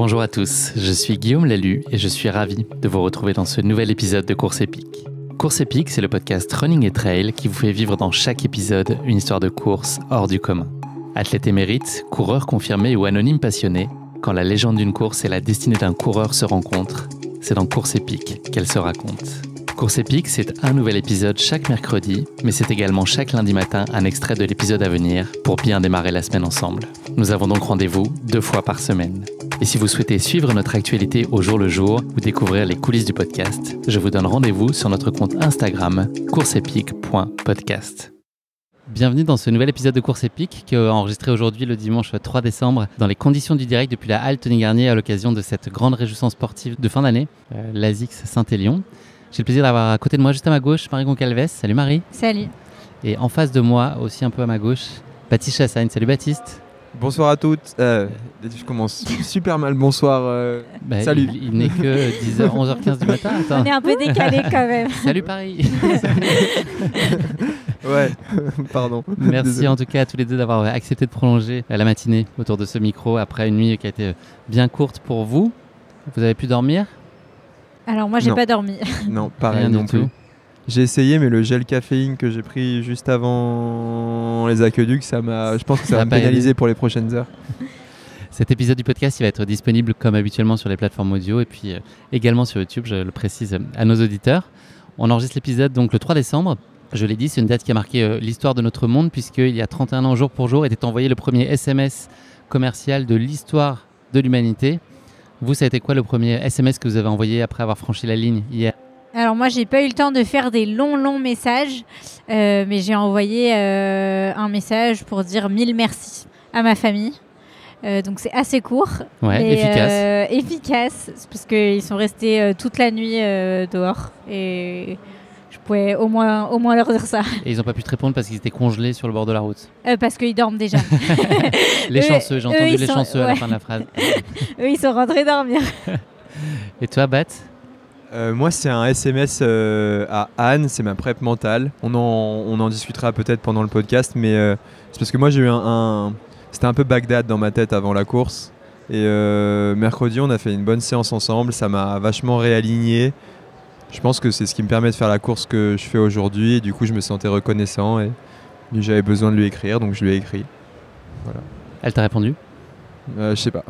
Bonjour à tous, je suis Guillaume Lalu et je suis ravi de vous retrouver dans ce nouvel épisode de Course Épique. Course Épique, c'est le podcast Running et Trail qui vous fait vivre dans chaque épisode une histoire de course hors du commun. Athlète émérite, coureur confirmé ou anonyme passionné, quand la légende d'une course et la destinée d'un coureur se rencontrent, c'est dans Course Épique qu'elle se raconte. Course Épique, c'est un nouvel épisode chaque mercredi, mais c'est également chaque lundi matin un extrait de l'épisode à venir pour bien démarrer la semaine ensemble. Nous avons donc rendez-vous 2 fois par semaine. Et si vous souhaitez suivre notre actualité au jour le jour ou découvrir les coulisses du podcast, je vous donne rendez-vous sur notre compte Instagram courseepique.podcast. Bienvenue dans ce nouvel épisode de Course Épique qui est enregistré aujourd'hui le dimanche 3 décembre dans les conditions du direct depuis la halle Tony Garnier à l'occasion de cette grande réjouissance sportive de fin d'année, l'ASICS Saint-Élion. J'ai le plaisir d'avoir à côté de moi, juste à ma gauche, Marie Goncalves. Salut Marie. Salut. Et en face de moi, aussi un peu à ma gauche, Baptiste Chassagne. Salut Baptiste. Bonsoir à toutes. Je commence super mal. Bonsoir. Salut. Il n'est que 10h, 11h15 du matin. Attends. On est un peu décalé quand même. Salut Paris. Ouais, pardon. Merci Désolé. en tout cas à tous les deux d'avoir accepté de prolonger la matinée autour de ce micro après une nuit qui a été bien courte pour vous. Vous avez pu dormir ? Alors moi j'ai Non. pas dormi. Non, pareil Rien du non plus. tout. J'ai essayé, mais le gel caféine que j'ai pris juste avant les aqueducs, je pense que ça va a me pas pénaliser aidé. pour les prochaines heures. Cet épisode du podcast il va être disponible comme habituellement sur les plateformes audio et puis également sur YouTube, je le précise à nos auditeurs. On enregistre l'épisode donc le 3 décembre. Je l'ai dit, c'est une date qui a marqué l'histoire de notre monde puisqu'il y a 31 ans jour pour jour était envoyé le premier SMS commercial de l'histoire de l'humanité. Vous, ça a été quoi le premier SMS que vous avez envoyé après avoir franchi la ligne hier ? Alors moi j'ai pas eu le temps de faire des longs messages, mais j'ai envoyé un message pour dire 1000 merci à ma famille. Donc c'est assez court, Ouais, mais efficace. efficace, parce qu'ils sont restés toute la nuit dehors et je pouvais au moins leur dire ça, Et ils n'ont pas pu te répondre parce qu'ils étaient congelés sur le bord de la route. parce qu'ils dorment déjà. Les Eux- chanceux, j'ai eux, entendu ils les sont- chanceux à la ouais. fin de la phrase. Eux ils sont rentrés dormir. Et toi, Bat ? Moi, c'est un SMS à Anne, c'est ma prep mentale. On en discutera peut-être pendant le podcast, mais c'est parce que moi j'ai eu c'était un peu Bagdad dans ma tête avant la course. Et mercredi, on a fait une bonne séance ensemble, ça m'a vachement réaligné. Je pense que c'est ce qui me permet de faire la course que je fais aujourd'hui. Et du coup, je me sentais reconnaissant et j'avais besoin de lui écrire, donc je lui ai écrit. Elle t'a répondu ? Je sais pas.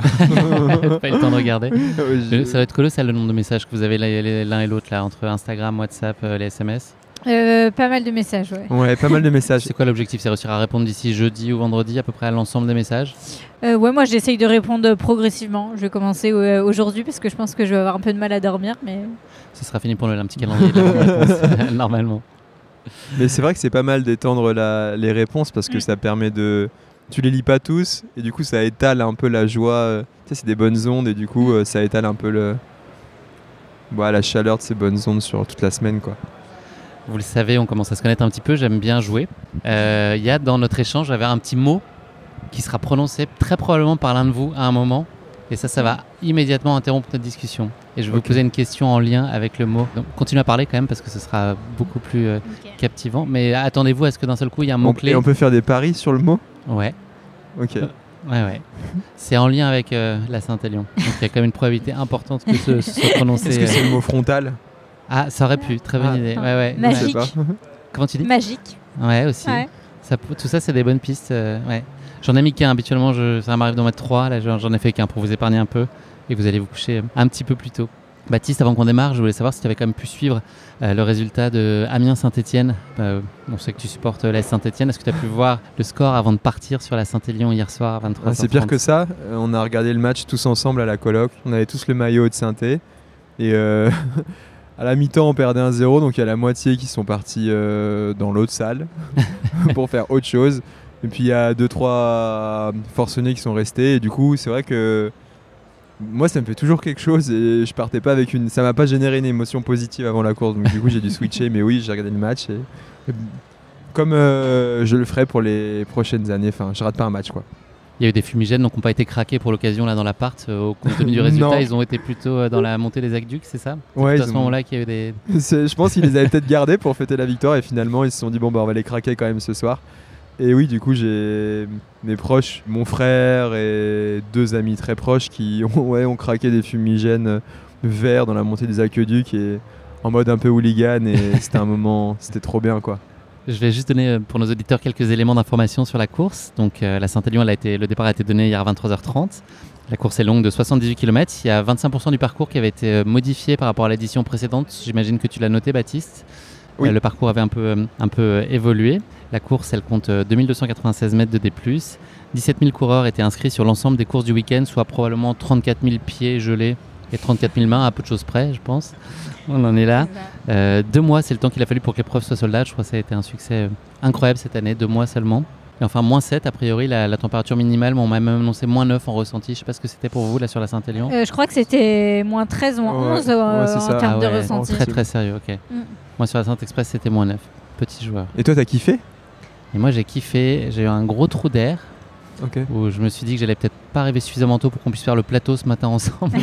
Pas eu le temps de regarder. Ouais, Ça va être colossal le nombre de messages que vous avez l'un et l'autre là, entre Instagram, WhatsApp, les SMS. Pas mal de messages, ouais. Ouais, pas mal de messages. C'est quoi l'objectif ? C'est réussir à répondre d'ici jeudi ou vendredi à peu près à l'ensemble des messages ? Ouais, moi j'essaye de répondre progressivement. Je vais commencer aujourd'hui parce que je pense que je vais avoir un peu de mal à dormir, mais Ce sera fini pour un petit calendrier de la réponse, normalement. Mais c'est vrai que c'est pas mal d'étendre les réponses parce que ça permet de... Tu les lis pas tous et du coup ça étale un peu la joie. Tu sais, c'est des bonnes ondes et du coup ça étale un peu la chaleur de ces bonnes ondes sur toute la semaine, quoi. Vous le savez, on commence à se connaître un petit peu, j'aime bien jouer. Il y a dans notre échange, j'avais un petit mot qui sera prononcé très probablement par l'un de vous à un moment. Et ça va immédiatement interrompre notre discussion. Et je vais vous poser une question en lien avec le mot. Donc continuez à parler quand même parce que ce sera beaucoup plus captivant. Mais attendez-vous à ce que d'un seul coup, il y ait un mot-clé. Et on peut faire des paris sur le mot ? Ouais. Ok. Ouais. C'est en lien avec la Saint-Élion. Donc il y a quand même une probabilité importante que ce soit prononcé. Est-ce que c'est le mot frontal ? Ah, ça aurait pu. Très bonne Ah. idée. Ouais. Magique. Je sais pas. Comment tu dis ? Magique. Ouais, aussi. Ouais. Tout ça, c'est des bonnes pistes. Ouais. J'en ai mis qu'un. Habituellement, ça m'arrive d'en mettre 3. Là, j'en ai fait qu'un pour vous épargner un peu. Et vous allez vous coucher un petit peu plus tôt. Baptiste, avant qu'on démarre, je voulais savoir si tu avais quand même pu suivre le résultat de Amiens-Saint-Étienne. On sait que tu supportes la Saint-Étienne. Est-ce que tu as pu voir le score avant de partir sur la Saint-Élion hier soir à 23h30 ? C'est pire que ça. On a regardé le match tous ensemble à la coloc. On avait tous le maillot de Saint-Étienne. Et à la mi-temps, on perdait 1-0. Donc il y a la moitié qui sont partis dans l'autre salle pour faire autre chose. Et puis il y a 2-3 forcenés qui sont restés. Et du coup, c'est vrai que moi, ça me fait toujours quelque chose. Et je partais pas avec ça m'a pas généré une émotion positive avant la course. Donc du coup, j'ai dû switcher. Mais oui, j'ai regardé le match. Et comme je le ferai pour les prochaines années. Enfin, je rate pas un match, quoi. Il y a eu des fumigènes donc qui n'ont pas été craqués pour l'occasion là dans l'appart au compte tenu du résultat. Non. Ils ont été plutôt dans la montée des aqueducs, c'est ça ? Ouais, C'est à ce moment-là qu'il y a eu des... Je pense qu'ils les avaient peut-être gardés pour fêter la victoire et finalement ils se sont dit bon bah on va les craquer quand même ce soir. Et oui, du coup, j'ai mes proches, mon frère et 2 amis très proches qui ont craqué des fumigènes verts dans la montée des aqueducs et en mode un peu hooligan. Et c'était un moment, c'était trop bien, quoi. Je vais juste donner pour nos auditeurs quelques éléments d'information sur la course. Donc la Saint-Élion, le départ a été donné hier à 23h30. La course est longue de 78 km. Il y a 25% du parcours qui avait été modifié par rapport à l'édition précédente. J'imagine que tu l'as noté, Baptiste. Oui. Le parcours avait un peu évolué. La course, elle compte 2296 mètres de D+. 17 000 coureurs étaient inscrits sur l'ensemble des courses du week-end, soit probablement 34 000 pieds gelés et 34 000 mains, à peu de choses près, je pense. On en est là. 2 mois, c'est le temps qu'il a fallu pour que l'épreuve soit sold out. Je crois que ça a été un succès incroyable cette année, 2 mois seulement. Et enfin, -7, a priori, la température minimale, on m'a même annoncé -9 en ressenti. Je ne sais pas ce que c'était pour vous, là, sur la Saint-Élion. Je crois que c'était -13 ou -11 en termes de ressenti. Très, très sérieux, ok. Moi, sur la Saint-Express, c'était -9. Petit joueur. Et toi, t'as kiffé ? Et moi, j'ai kiffé. J'ai eu un gros trou d'air. Où je me suis dit que j'allais peut-être pas arriver suffisamment tôt pour qu'on puisse faire le plateau ce matin ensemble.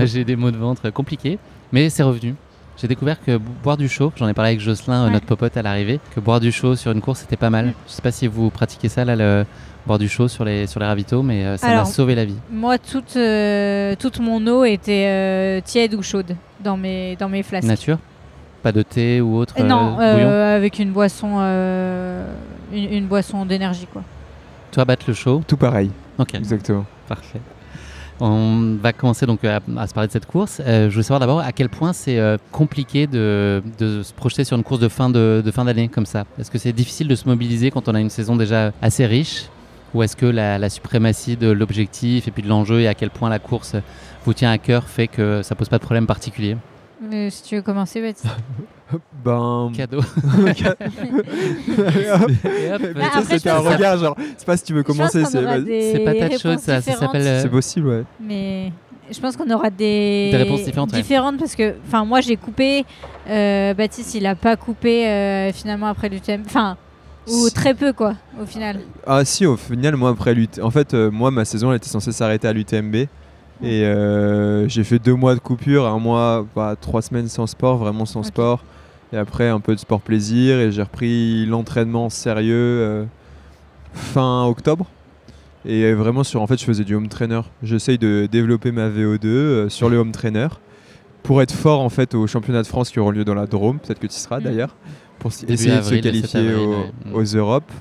J'ai des maux de ventre compliqués, mais c'est revenu. J'ai découvert que boire du chaud, j'en ai parlé avec Jocelyn, notre popote à l'arrivée, que boire du chaud sur une course c'était pas mal. Je sais pas si vous pratiquez ça là, boire du chaud sur les ravitaux, mais ça m'a sauvé la vie. Moi, toute mon eau était tiède ou chaude dans mes flasques. Nature ? Pas de thé ou autre Non, bouillon avec une boisson d'énergie, quoi. Toi, battre le chaud ? Tout pareil. Ok. Exactement. Parfait. On va commencer donc à se parler de cette course. Je voulais savoir d'abord à quel point c'est compliqué de se projeter sur une course de fin d'année comme ça. Est-ce que c'est difficile de se mobiliser quand on a une saison déjà assez riche ? Ou est-ce que la suprématie de l'objectif et puis de l'enjeu et à quel point la course vous tient à cœur fait que ça pose pas de problème particulier ? Si tu veux commencer, Baptiste. Cadeau. C'était un regard genre, c'est pas si tu veux commencer. C'est patate chaude, ça s'appelle. C'est possible, ouais. Mais je pense qu'on aura des réponses différentes parce que, moi j'ai coupé, Baptiste il a pas coupé finalement après l'UTMB, ou très peu quoi, au final. Ah si, au final, moi après l'UTMB, en fait, moi ma saison elle était censée s'arrêter à l'UTMB. Et j'ai fait 2 mois de coupure, 1 mois, 3 semaines sans sport, vraiment sans sport. Et après un peu de sport plaisir et j'ai repris l'entraînement sérieux fin octobre. Et vraiment je faisais du home trainer. J'essaye de développer ma VO2 sur le home trainer pour être fort en fait aux championnats de France qui auront lieu dans la Drôme, peut-être que tu y seras d'ailleurs, pour essayer de se qualifier aux Europes.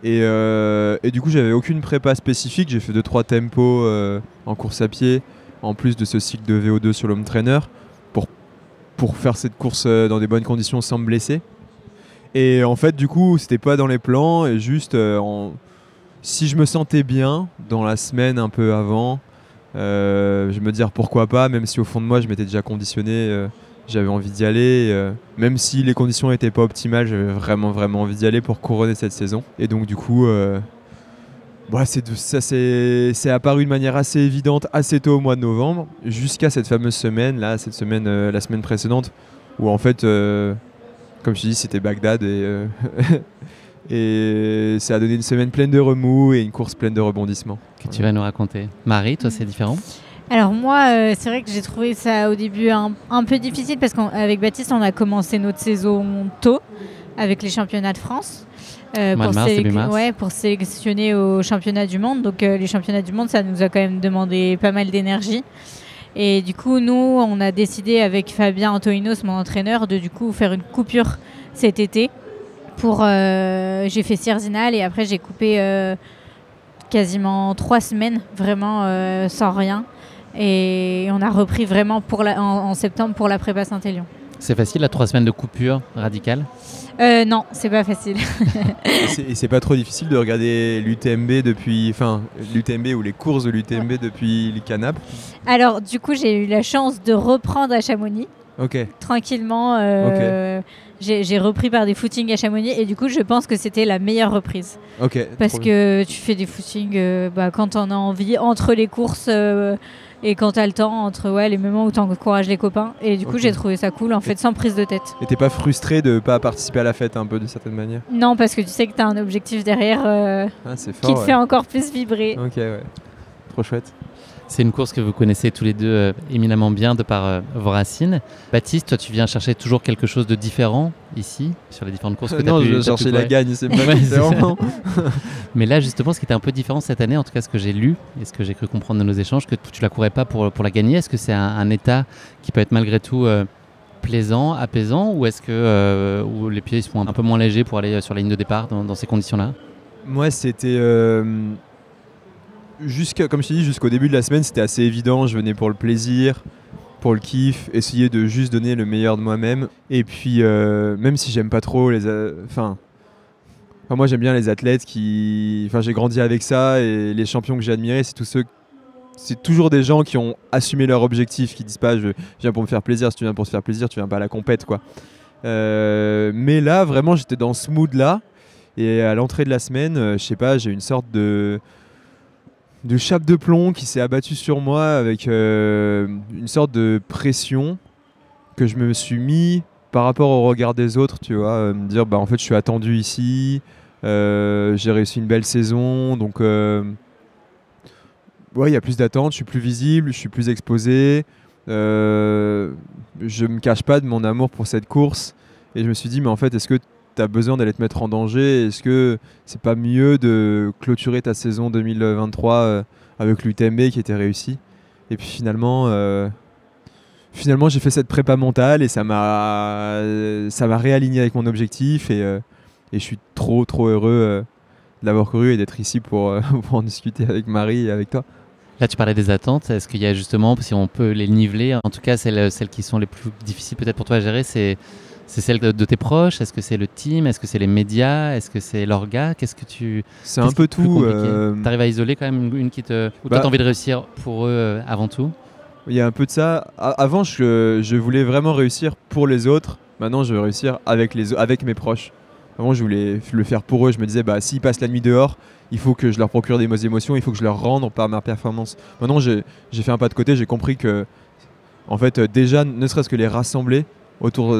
Et du coup, j'avais aucune prépa spécifique. J'ai fait 2-3 tempos en course à pied, en plus de ce cycle de VO2 sur l'home trainer, pour faire cette course dans des bonnes conditions sans me blesser. Et en fait, du coup, c'était pas dans les plans. Et juste, si je me sentais bien dans la semaine un peu avant, je me disais pourquoi pas, même si au fond de moi, je m'étais déjà conditionné. J'avais envie d'y aller, même si les conditions n'étaient pas optimales, j'avais vraiment envie d'y aller pour couronner cette saison. Et donc du coup, c'est apparu de manière assez évidente, assez tôt au mois de novembre, jusqu'à cette fameuse semaine, la semaine précédente, où en fait, comme je dis, c'était Bagdad et ça a donné une semaine pleine de remous et une course pleine de rebondissements. Que tu vas nous raconter. Marie, toi c'est différent ? Alors moi, c'est vrai que j'ai trouvé ça au début un peu difficile parce qu'avec Baptiste, on a commencé notre saison tôt avec les championnats de France pour sélectionner aux championnats du monde. Donc les championnats du monde, ça nous a quand même demandé pas mal d'énergie. Et du coup, nous, on a décidé avec Fabien Antoninos, mon entraîneur, de du coup faire une coupure cet été. J'ai fait Sierzinal et après j'ai coupé quasiment 3 semaines vraiment sans rien. Et on a repris vraiment en septembre pour la prépa Saint-Élion. C'est facile, la 3 semaines de coupure radicale ? Non, c'est pas facile. Et c'est pas trop difficile de regarder l'UTMB ou les courses de l'UTMB depuis le Canap ? Alors, du coup, j'ai eu la chance de reprendre à Chamonix. Ok. Tranquillement. J'ai repris par des footings à Chamonix et du coup, je pense que c'était la meilleure reprise. Ok. Parce que tu fais des footings quand t'en as envie, entre les courses et quand t'as le temps, entre les moments où t'encourages les copains. Et du coup, j'ai trouvé ça cool, en fait, sans prise de tête. Et t'es pas frustré de pas participer à la fête un peu d'une certaine manière ? Non, parce que tu sais que t'as un objectif derrière c'est fort, qui te fait encore plus vibrer. Ok, ouais. Trop chouette. C'est une course que vous connaissez tous les deux éminemment bien de par vos racines. Baptiste, toi, tu viens chercher toujours quelque chose de différent ici, sur les différentes courses que tu as pu... Non, je cherchais la gagne, c'est pas différent. Mais là, justement, ce qui était un peu différent cette année, en tout cas ce que j'ai lu et ce que j'ai cru comprendre de nos échanges, que tu la courais pas pour la gagner. Est-ce que c'est un état qui peut être malgré tout plaisant, apaisant, ou est-ce que où les pieds sont un peu moins légers pour aller sur la ligne de départ dans ces conditions-là? Moi, c'était... comme je t'ai dit, jusqu'au début de la semaine, c'était assez évident. Je venais pour le plaisir, pour le kiff, essayer de juste donner le meilleur de moi-même. Et puis, même si j'aime pas trop moi, j'aime bien les athlètes qui... Enfin, j'ai grandi avec ça et les champions que j'ai admirés, c'est toujours des gens qui ont assumé leur objectif, qui disent pas je viens pour me faire plaisir. Si tu viens pour te faire plaisir, tu viens pas à la compète, quoi. Mais là, vraiment, j'étais dans ce mood-là. Et à l'entrée de la semaine, je sais pas, j'ai une sorte de chape de plomb qui s'est abattue sur moi avec une sorte de pression que je me suis mis par rapport au regard des autres, tu vois, me dire en fait je suis attendu ici, j'ai réussi une belle saison, donc il y a plus d'attentes, je suis plus visible, je suis plus exposé, je me cache pas de mon amour pour cette course et je me suis dit mais en fait est-ce que tu as besoin d'aller te mettre en danger? Est-ce que c'est pas mieux de clôturer ta saison 2023 avec l'UTMB qui était réussi? Et puis finalement j'ai fait cette prépa mentale et ça m'a réaligné avec mon objectif et je suis trop heureux de l'avoir couru et d'être ici pour en discuter avec Marie et avec toi. Là, tu parlais des attentes. Est-ce qu'il y a justement, si on peut les niveler, en tout cas celles qui sont les plus difficiles peut-être pour toi à gérer, c'est celle de tes proches? Est-ce que c'est le team? Est-ce que c'est les médias? Est-ce que c'est l'orga? C'est un peu tout. T'arrives à isoler quand même une qui te... Ou toi, t'as envie de réussir pour eux avant tout? Il y a un peu de ça. Avant, je voulais vraiment réussir pour les autres. Maintenant, je veux réussir avec mes proches. Avant, je voulais le faire pour eux. Je me disais, s'ils passent la nuit dehors, il faut que je leur procure des émotions, il faut que je leur rende par ma performance. Maintenant, j'ai fait un pas de côté. J'ai compris que, en fait, déjà, ne serait-ce que les rassembler,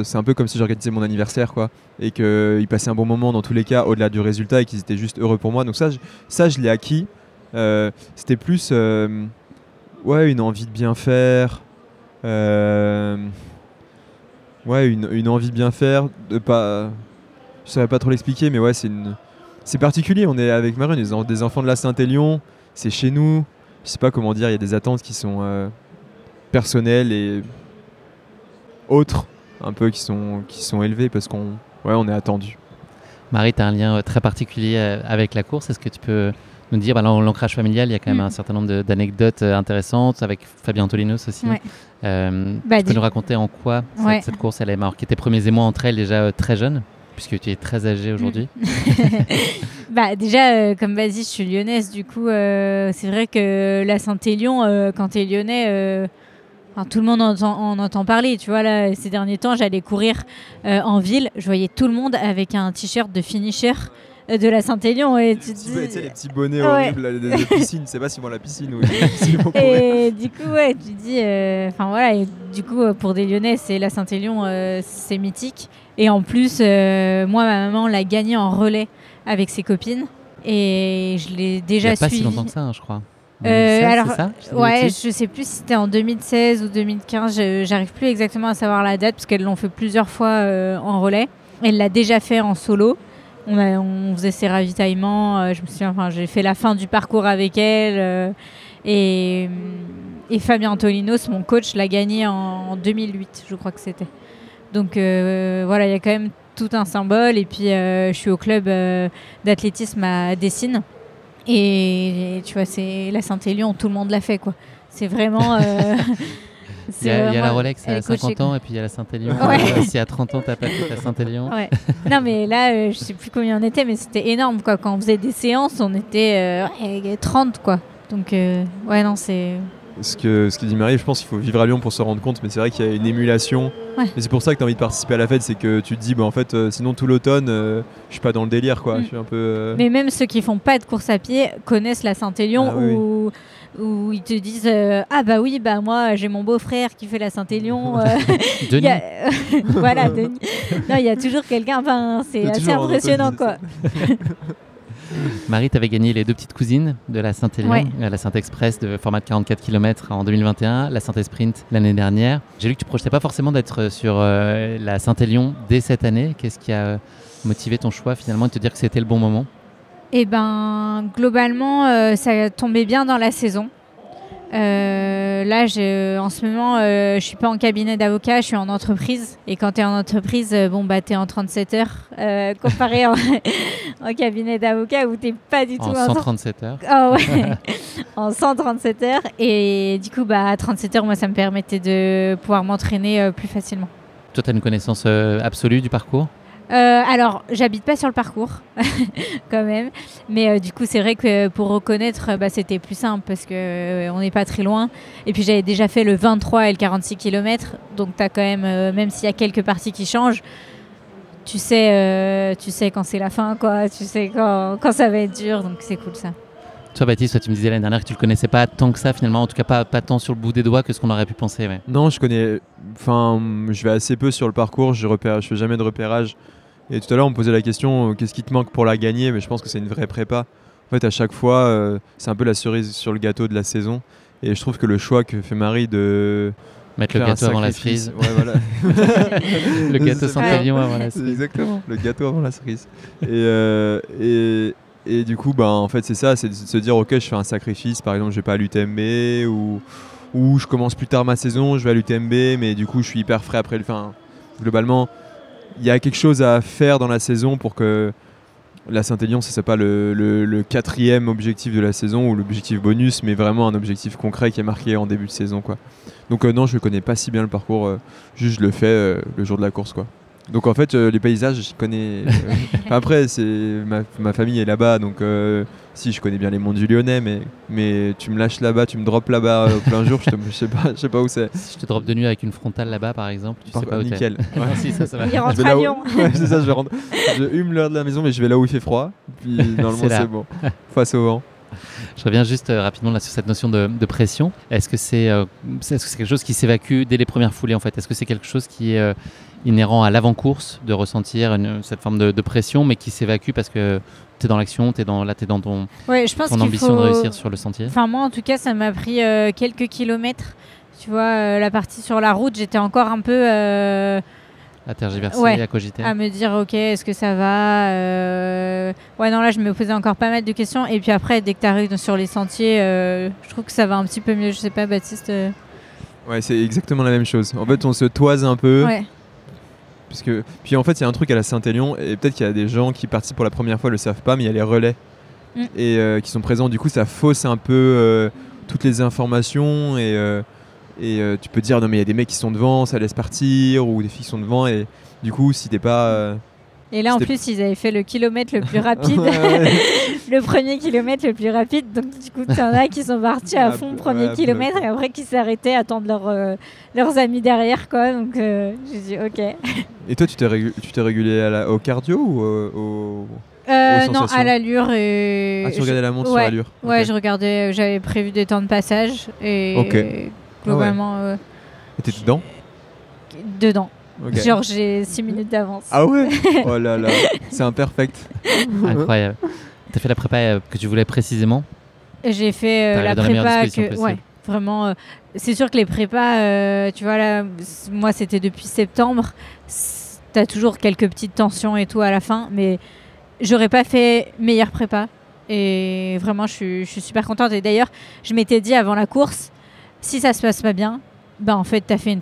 c'est un peu comme si j'organisais mon anniversaire, quoi, et qu'ils passaient un bon moment dans tous les cas au-delà du résultat et qu'ils étaient juste heureux pour moi. Donc ça je l'ai acquis. C'était plus une envie de bien faire, une envie de bien faire, de pas, je saurais pas trop l'expliquer, mais c'est particulier. On est avec Marie, on est des enfants de la Saint-Élion, c'est chez nous. Je sais pas comment dire, il y a des attentes qui sont personnelles et autres, un peu qui sont élevés parce qu'on est attendu. Marie, tu as un lien très particulier avec la course. Est-ce que tu peux nous dire, l'ancrage familial, il y a quand même un certain nombre d'anecdotes intéressantes avec Fabien Tolinos aussi. Ouais. Tu peux nous raconter en quoi cette course elle a marqué tes premiers émois entre elles déjà très jeune, puisque tu es très âgée aujourd'hui? Déjà, comme vas-y, je suis lyonnaise, du coup, c'est vrai que la Saint-Élion, quand tu es lyonnais... tout le monde en entend parler, tu vois, là, ces derniers temps, j'allais courir en ville, je voyais tout le monde avec un t-shirt de finisher de la Saint-Élion. Et tu dis... les petits bonnets horribles de piscine, c'est pas si bon la piscine ou et du coup, tu dis... et du coup, pour des Lyonnais, c'est la Saint-Élion, c'est mythique. Et en plus, moi, ma maman l'a gagné en relais avec ses copines. Et je l'ai déjà suivi. Il n'y a pas si longtemps que ça, je crois. Je sais plus si c'était en 2016 ou 2015, j'arrive plus exactement à savoir la date parce qu'elles l'ont fait plusieurs fois en relais. Elle l'a déjà fait en solo. On faisait ses ravitaillements. Je me souviens, j'ai fait la fin du parcours avec elle. Et Fabien Tolinos, mon coach, l'a gagné en 2008, je crois que c'était. Donc il y a quand même tout un symbole. Et puis je suis au club d'athlétisme à Dessines. Et tu vois, c'est la Saint-Élion, tout le monde l'a fait, quoi. C'est vraiment... il y a la Rolex à 50 ans et puis il y a la Saint-Élion. Si à 30 ans, tu n'as pas fait la Saint-Élion. Ouais. Non, mais là, je ne sais plus combien on était, mais c'était énorme, quoi. Quand on faisait des séances, on était 30, quoi. Donc, c'est... Ce que dit Marie, je pense qu'il faut vivre à Lyon pour se rendre compte, mais c'est vrai qu'il y a une émulation. Ouais. Et c'est pour ça que tu as envie de participer à la fête, c'est que tu te dis, en fait, sinon tout l'automne, je suis pas dans le délire, quoi. Je suis un peu. Mais même ceux qui font pas de course à pied connaissent la Saint-Élion où ils te disent, moi j'ai mon beau-frère qui fait la Saint-Élion. Denis. Voilà, Denis. Non, il y a toujours quelqu'un. C'est assez impressionnant, quoi. Marie, tu avais gagné les 2 petites cousines de la Saint-Élion, la Saint-Express de format de 44 km en 2021, la Saint-Sprint l'année dernière. J'ai lu que tu ne projetais pas forcément d'être sur la Saint-Élion dès cette année. Qu'est-ce qui a motivé ton choix finalement de te dire que c'était le bon moment ? Eh ben, globalement, ça tombait bien dans la saison. Là, en ce moment, je suis pas en cabinet d'avocat, je suis en entreprise. Et quand tu es en entreprise, tu es en 37 heures. Comparé en cabinet d'avocat où tu n'es pas du tout en 137 heures. Oh, ouais. En 137 heures. Et du coup, à 37 heures, moi, ça me permettait de pouvoir m'entraîner plus facilement. Toi, tu as une connaissance absolue du parcours ? Alors, j'habite pas sur le parcours, quand même. Mais du coup, c'est vrai que pour reconnaître, c'était plus simple parce qu'on n'est pas très loin. Et puis, j'avais déjà fait le 23 et le 46 km. Donc, tu as quand même s'il y a quelques parties qui changent, tu sais quand c'est la fin, quoi. Tu sais quand ça va être dur. Donc, c'est cool, ça. Toi, Baptiste, tu me disais l'année dernière que tu le connaissais pas tant que ça, finalement. En tout cas, pas tant sur le bout des doigts que ce qu'on aurait pu penser. Ouais. Non, je vais assez peu sur le parcours. Je fais jamais de repérage. Et tout à l'heure, on me posait la question, qu'est-ce qui te manque pour la gagner ? Mais je pense que c'est une vraie prépa. En fait, à chaque fois, c'est un peu la cerise sur le gâteau de la saison. Et je trouve que le choix que fait Marie de mettre le gâteau avant la cerise. Ouais, voilà. Le gâteau Saint-Élion avant la cerise. Exactement, le gâteau avant la cerise. Et du coup, en fait, c'est ça, c'est de se dire, ok, je fais un sacrifice. Par exemple, je vais pas à l'UTMB ou je commence plus tard ma saison, je vais à l'UTMB, mais du coup, je suis hyper frais après le fin. Globalement, il y a quelque chose à faire dans la saison pour que la Saint-Élion, ce n'est pas le 4e objectif de la saison ou l'objectif bonus, mais vraiment un objectif concret qui est marqué en début de saison, quoi. Donc non, je ne connais pas si bien le parcours, juste je le fais le jour de la course, quoi. Donc en fait, les paysages, je connais... après, ma famille est là-bas, donc si, je connais bien les monts du Lyonnais, mais tu me lâches là-bas, tu me drops là-bas plein jour, je sais pas où c'est. Si je te drop de nuit avec une frontale là-bas, par exemple, tu sais pas où t'es. Nickel. Ouais, si, ça va. Il rentre à Lyon. Ouais, c'est ça, je hume l'heure de la maison, mais je vais là où il fait froid, puis normalement c'est bon, face au vent. Je reviens juste rapidement là, sur cette notion de pression. Est-ce que c'est quelque chose qui s'évacue dès les premières foulées en fait ? Est-ce que c'est quelque chose qui est inhérent à l'avant-course de ressentir cette forme de pression, mais qui s'évacue parce que tu es dans l'action, tu es dans ton ambition de réussir sur le sentier ? Enfin, moi, en tout cas, ça m'a pris quelques kilomètres. Tu vois, la partie sur la route, j'étais encore un peu... à tergiverser, à cogiter. À me dire, ok, est-ce que ça va Ouais, non, là, je me posais encore pas mal de questions. Et puis après, dès que tu arrives sur les sentiers, je trouve que ça va un petit peu mieux. Je sais pas, Baptiste Ouais, c'est exactement la même chose. En fait, on se toise un peu. Ouais. Puis en fait, il y a un truc à la Saint-Élion, et peut-être qu'il y a des gens qui participent pour la première fois ne le savent pas, mais il y a les relais et qui sont présents. Du coup, ça fausse un peu toutes les informations et tu peux te dire non mais il y a des mecs qui sont devant, ça laisse partir, ou des filles qui sont devant, et du coup si t'es pas et là en plus ils avaient fait le kilomètre le plus rapide. Le premier kilomètre le plus rapide, donc du coup il y en a qui sont partis à fond premier kilomètre et après qui s'arrêtaient à attendre leurs amis derrière, quoi. Donc j'ai dit ok. Et toi tu t'es régulé au cardio ou aux non, à l'allure. Et tu regardais la montre sur l'allure? Ouais, okay. Je regardais, j'avais prévu des temps de passage et globalement... Et t'es dedans? Dedans. Okay. Genre j'ai 6 minutes d'avance. Ah ouais? Oh là là, c'est imperfect. Incroyable. T'as fait la prépa que tu voulais précisément? J'ai fait la prépa que... Ouais, vraiment. C'est sûr que les prépas, tu vois là, moi c'était depuis septembre. T'as toujours quelques petites tensions et tout à la fin, mais j'aurais pas fait meilleure prépa. Et vraiment, je suis super contente. Et d'ailleurs, je m'étais dit avant la course, si ça se passe pas bien, ben en fait, t'as fait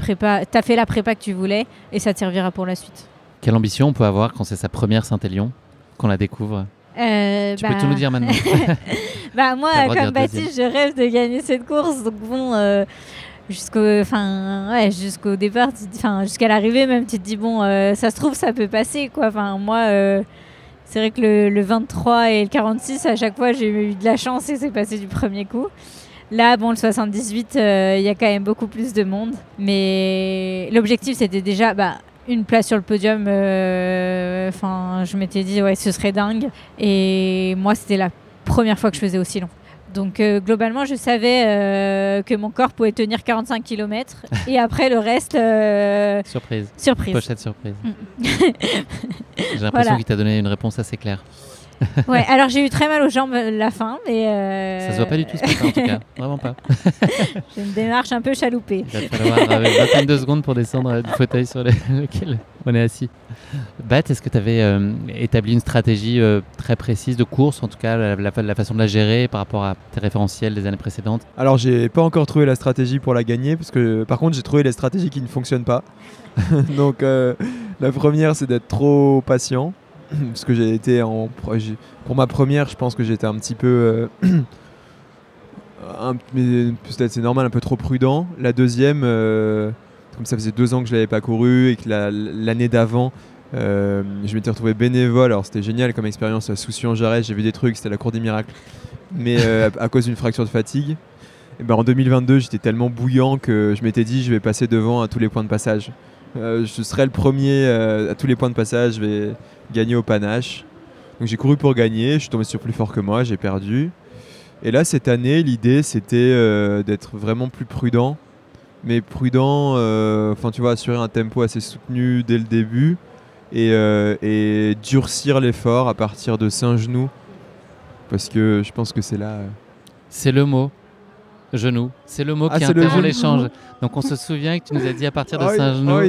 la prépa que tu voulais et ça te servira pour la suite. Quelle ambition on peut avoir quand c'est sa première Saint-Élion, qu'on la découvre? Tu peux tout nous dire maintenant. Moi, comme Baptiste, je rêve de gagner cette course. Donc bon, jusqu'au départ, jusqu'à l'arrivée même, tu te dis bon, ça se trouve, ça peut passer, quoi. Enfin, moi, c'est vrai que le 23 et le 46, à chaque fois, j'ai eu de la chance et c'est passé du premier coup. Là, bon, le 78, il y a quand même beaucoup plus de monde. Mais l'objectif, c'était déjà une place sur le podium. Je m'étais dit, ouais, ce serait dingue. Et moi, c'était la première fois que je faisais aussi long. Donc, globalement, je savais que mon corps pouvait tenir 45 km. Et après, le reste... Surprise. Pochette surprise. J'ai l'impression qu'il t'a donné une réponse assez claire. Ouais, alors j'ai eu très mal aux jambes la fin, mais... Ça se voit pas du tout ce matin en tout cas, vraiment pas. J'ai une démarche un peu chaloupée. Il va falloir une vingtaine de secondes pour descendre du fauteuil sur lequel on est assis. Bat, est-ce que tu avais établi une stratégie très précise de course, en tout cas la façon de la gérer par rapport à tes référentiels des années précédentes? Alors j'ai pas encore trouvé la stratégie pour la gagner, parce que par contre j'ai trouvé les stratégies qui ne fonctionnent pas. Donc la première c'est d'être trop patient. Parce que j'ai été pour ma première, je pense que j'étais un petit peu peut-être c'est normal, un peu trop prudent. La deuxième, comme ça faisait 2 ans que je l'avais pas couru et que l'année d'avant je m'étais retrouvé bénévole. Alors c'était génial comme expérience à Soucy-en-Jarez, j'ai vu des trucs, c'était la cour des miracles, mais à cause d'une fracture de fatigue. Et ben en 2022 j'étais tellement bouillant que je m'étais dit je vais passer devant à tous les points de passage. Je serai le premier à tous les points de passage, je vais gagner au panache. Donc j'ai couru pour gagner, je suis tombé sur plus fort que moi, j'ai perdu. Et là cette année l'idée c'était d'être vraiment plus prudent, mais prudent, tu vois, assurer un tempo assez soutenu dès le début et durcir l'effort à partir de Saint-Genoux, parce que je pense que c'est là... C'est le mot. Genou, c'est le mot qui interrompt l'échange. Donc on se souvient que tu nous as dit à partir de Saint-Genoux.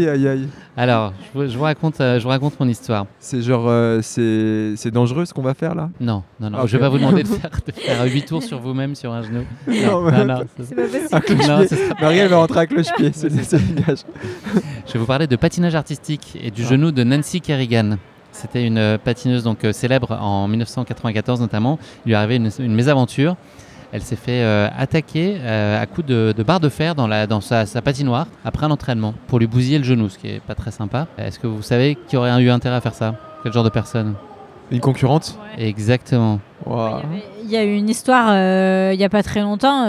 Alors, je vous raconte mon histoire. C'est genre, c'est dangereux ce qu'on va faire là? Non, okay. Je vais pas vous demander de faire 8 tours sur vous-même sur un genou. Non, c'est pas possible. Marie, elle va rentrer avec le pied, c'est le gage. Je vais vous parler de patinage artistique et du genou de Nancy Kerrigan. C'était une patineuse donc célèbre en 1994 notamment. Il lui est arrivé une mésaventure. Elle s'est fait attaquer à coups de barre de fer dans sa patinoire après un entraînement pour lui bousiller le genou, ce qui n'est pas très sympa. Est-ce que vous savez qui aurait eu intérêt à faire ça? Quel genre de personne? Une concurrente? Ouais. Exactement. Wow. Il y a eu une histoire il n'y a pas très longtemps,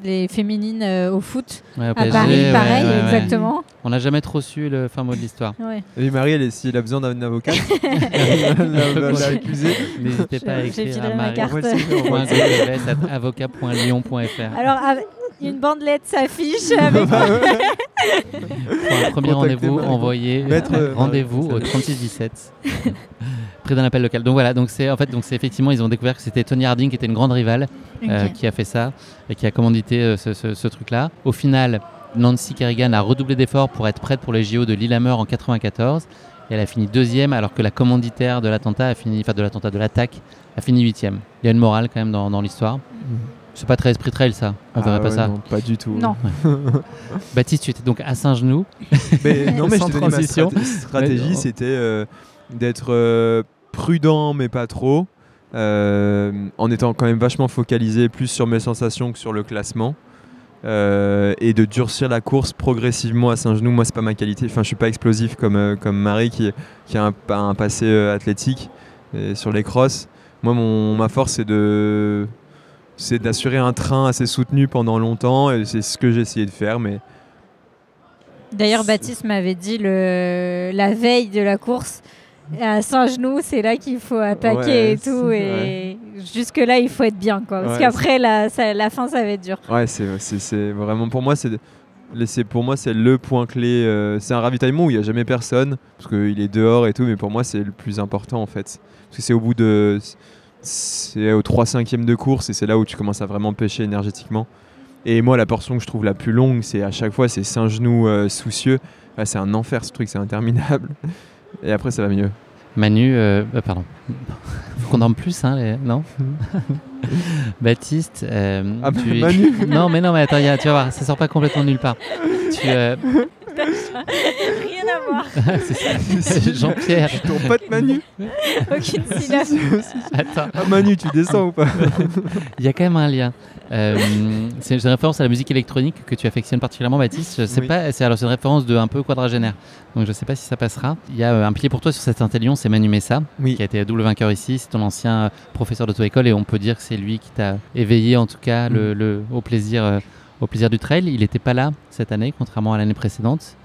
les féminines au foot à Paris, pareil, exactement. On n'a jamais trop su le fin mot de l'histoire. Ouais. Et Marie, s'il a besoin d'un avocat, l'a accusé. N'hésitez pas à écrire à Marie. avocat.lyon.fr. Alors, une bandelette s'affiche avec... Pour un premier rendez-vous, envoyez rendez-vous au 3617. Près d'un appel local. Donc voilà, c'est effectivement, ils ont découvert que c'était Tony Harding qui était une grande rivale qui a fait ça et qui a commandité ce truc-là. Au final, Nancy Kerrigan a redoublé d'efforts pour être prête pour les JO de Lillehammer en 94 et elle a fini 2e alors que la commanditaire de l'attaque a fini 8e. Il y a une morale quand même dans l'histoire. C'est pas très esprit trail ça, on verrait pas ça. Non, pas du tout. Non. Baptiste, tu étais donc à Saint-Genoux. Non mais sans transition. Ma stratégie c'était d'être prudent mais pas trop, en étant quand même vachement focalisé plus sur mes sensations que sur le classement, et de durcir la course progressivement à Saint-Genoux. Moi c'est pas ma qualité, je suis pas explosif comme Marie qui a un passé athlétique sur les crosses. Moi ma force c'est d'assurer un train assez soutenu pendant longtemps et c'est ce que j'ai essayé de faire. Mais d'ailleurs Baptiste m'avait dit la veille de la course, à Saint-Genoux c'est là qu'il faut attaquer et tout, et jusque là il faut être bien quoi, parce qu'après la fin ça va être dur. Ouais, c'est vraiment pour moi c'est le point clé. C'est un ravitaillement où il n'y a jamais personne parce qu'il est dehors et tout, mais pour moi c'est le plus important en fait, parce que c'est au 3/5e de course et c'est là où tu commences à vraiment pêcher énergétiquement. Et moi la portion que je trouve la plus longue, c'est à chaque fois c'est Saint-Genoux Soucieux. C'est un enfer ce truc, c'est interminable. Et après ça va mieux. Manu, pardon. Faut qu'on dorme plus, non. Baptiste, Manu. Non mais attends, tu vas voir, ça sort pas complètement de nulle part. Rien à voir. C'est Jean-Pierre. Je suis ton pote Manu. Aucune syllabe. Attends. Manu, tu descends ou pas? Il y a quand même un lien. C'est une référence à la musique électronique que tu affectionnes particulièrement, Baptiste. Je sais pas. C'est une référence de un peu quadragénaire. Donc je sais pas si ça passera. Il y a un pilier pour toi sur cet Intellion, c'est Manu Messa, qui a été double vainqueur ici. C'est ton ancien professeur d'auto-école et on peut dire que c'est lui qui t'a éveillé en tout cas au plaisir du trail. Il n'était pas là cette année, contrairement à l'année précédente.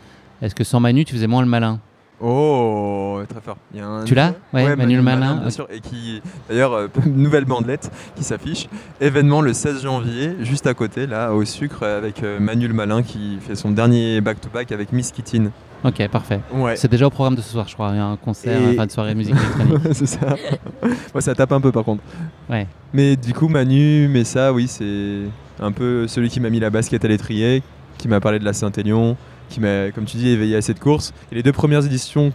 Est-ce que sans Manu, tu faisais moins le malin? Oh, très fort. Tu l'as? Ouais, Manu le Malin. Bien sûr, et qui, d'ailleurs, nouvelle bandelette qui s'affiche. Événement le 16 janvier, juste à côté, là, au Sucre, avec Manu le Malin qui fait son dernier back-to-back avec Miss Kittin. Ok, parfait. Ouais. C'est déjà au programme de ce soir, je crois. Il y a un concert, une soirée de musique électronique. C'est ça. Ouais, ça tape un peu par contre. Ouais. Mais du coup, Manu, mais ça, oui, c'est un peu celui qui m'a mis la basket à l'étrier, qui m'a parlé de la Saint-Élion, qui m'a, comme tu dis, éveillé à cette course. Et les 2 premières éditions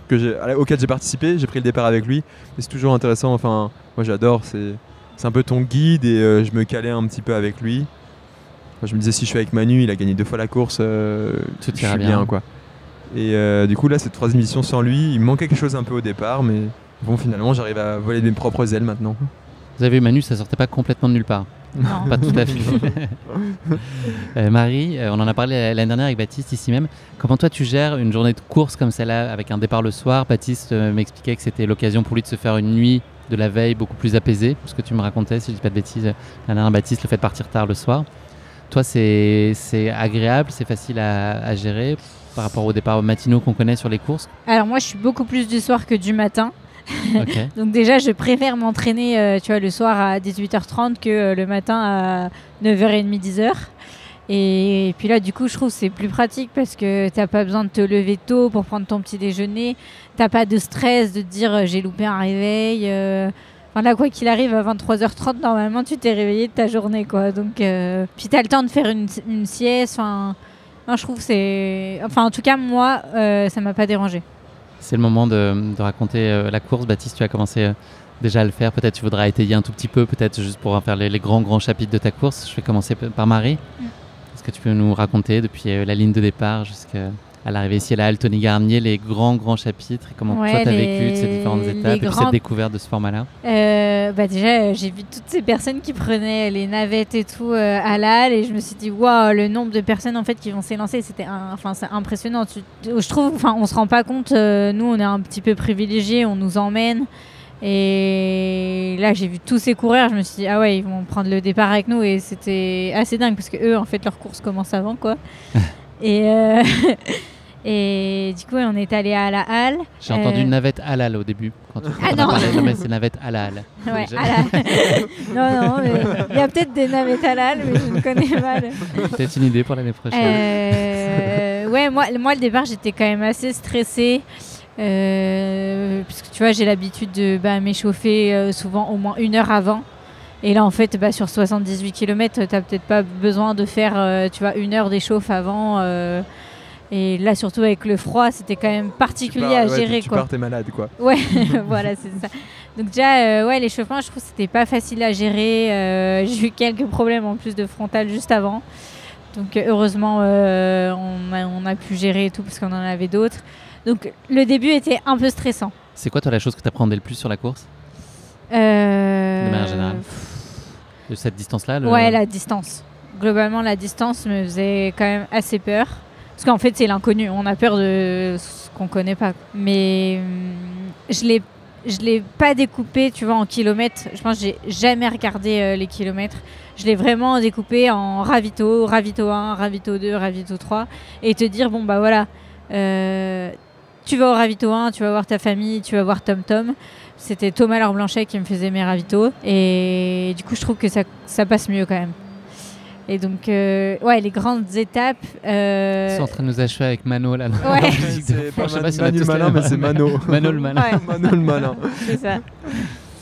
auxquelles j'ai participé, j'ai pris le départ avec lui. Et c'est toujours intéressant. Enfin, moi, j'adore. C'est un peu ton guide et je me calais un petit peu avec lui. Enfin, je me disais, si je suis avec Manu, il a gagné 2 fois la course, je suis bien, quoi. Et du coup, là, cette 3e édition sans lui, il me manquait quelque chose un peu au départ, mais bon, finalement, j'arrive à voler mes propres ailes maintenant. Vous avez vu, Manu, ça sortait pas complètement de nulle part. Non. Pas tout à fait. Marie, on en a parlé l'année dernière avec Baptiste ici même. Comment toi tu gères une journée de course comme celle-là avec un départ le soir? Baptiste m'expliquait que c'était l'occasion pour lui de se faire une nuit de la veille beaucoup plus apaisée. Ce que tu me racontais, si je dis pas de bêtises, l'année dernière, Baptiste, le fait de partir tard le soir. Toi, c'est agréable, c'est facile à gérer par rapport aux départs matinaux qu'on connaît sur les courses? Alors moi, je suis beaucoup plus du soir que du matin. Okay. Donc déjà, je préfère m'entraîner le soir à 18h30 que le matin à 9h30, 10h. Et puis là, du coup, je trouve que c'est plus pratique parce que t'as pas besoin de te lever tôt pour prendre ton petit déjeuner. T'as pas de stress de te dire j'ai loupé un réveil. Enfin là, quoi qu'il arrive, à 23h30, normalement, tu t'es réveillé de ta journée, quoi. Donc, puis t'as le temps de faire une sieste. Enfin, je trouve que c'est... Enfin, en tout cas, moi, ça m'a pas dérangé. C'est le moment de raconter la course. Baptiste, tu as commencé déjà à le faire. Peut-être tu voudras étayer un tout petit peu, peut-être juste pour faire les grands chapitres de ta course. Je vais commencer par Marie. Est-ce que tu peux nous raconter depuis la ligne de départ jusqu'à l'arrivée ici à la halle Tony Garnier, les grands chapitres et comment toi tu as vécu ces différentes étapes et cette découverte de ce format-là? Déjà, j'ai vu toutes ces personnes qui prenaient les navettes et tout à la halle et je me suis dit waouh, le nombre de personnes en fait qui vont s'élancer, c'est impressionnant. Je trouve, on se rend pas compte. Nous, on est un petit peu privilégiés, on nous emmène. Et là, j'ai vu tous ces coureurs, je me suis dit ah ouais, ils vont prendre le départ avec nous et c'était assez dingue parce que eux, en fait, leur course commence avant, quoi. Et du coup, on est allé à la halle. J'ai entendu navette halal au début. Quand tu non. Mais c'est navette halal. Ouais, halal. Non, il y a peut-être des navettes halal, mais je ne connais pas. Peut-être une idée pour l'année prochaine. Ouais, moi, le départ, j'étais quand même assez stressée. Parce que tu vois, j'ai l'habitude de m'échauffer souvent au moins 1 heure avant. Et là, en fait, sur 78 km, tu n'as peut-être pas besoin de faire 1 heure d'échauffe avant. Et là, surtout avec le froid, c'était quand même particulier à gérer. Tu pars, t'es malade, quoi. Ouais, voilà, c'est ça. Donc déjà, l'échauffement, je trouve que c'était pas facile à gérer. J'ai eu quelques problèmes en plus de frontal juste avant. Donc heureusement, on a pu gérer et tout parce qu'on en avait d'autres. Donc le début était un peu stressant. C'est quoi, toi, la chose que tu appréhendais le plus sur la course de manière générale? De cette distance-là Ouais, la distance. Globalement, la distance me faisait quand même assez peur. Parce qu'en fait, c'est l'inconnu. On a peur de ce qu'on connaît pas. Mais je l'ai pas découpé, tu vois, en kilomètres. Je pense que j'ai jamais regardé les kilomètres. Je l'ai vraiment découpé en ravito 1, ravito 2, ravito 3. Et te dire, bon, bah voilà, tu vas au ravito 1, tu vas voir ta famille, tu vas voir Tom Tom. C'était Thomas Laure Blanchet qui me faisait mes ravitos. Et du coup, je trouve que ça passe mieux quand même. Et donc, les grandes étapes. Ils sont en train de nous achever avec Mano là. Ouais. C'est pas Manu le malin, mais c'est Mano. Mano le malin. Ouais. Mano le malin. C'est ça.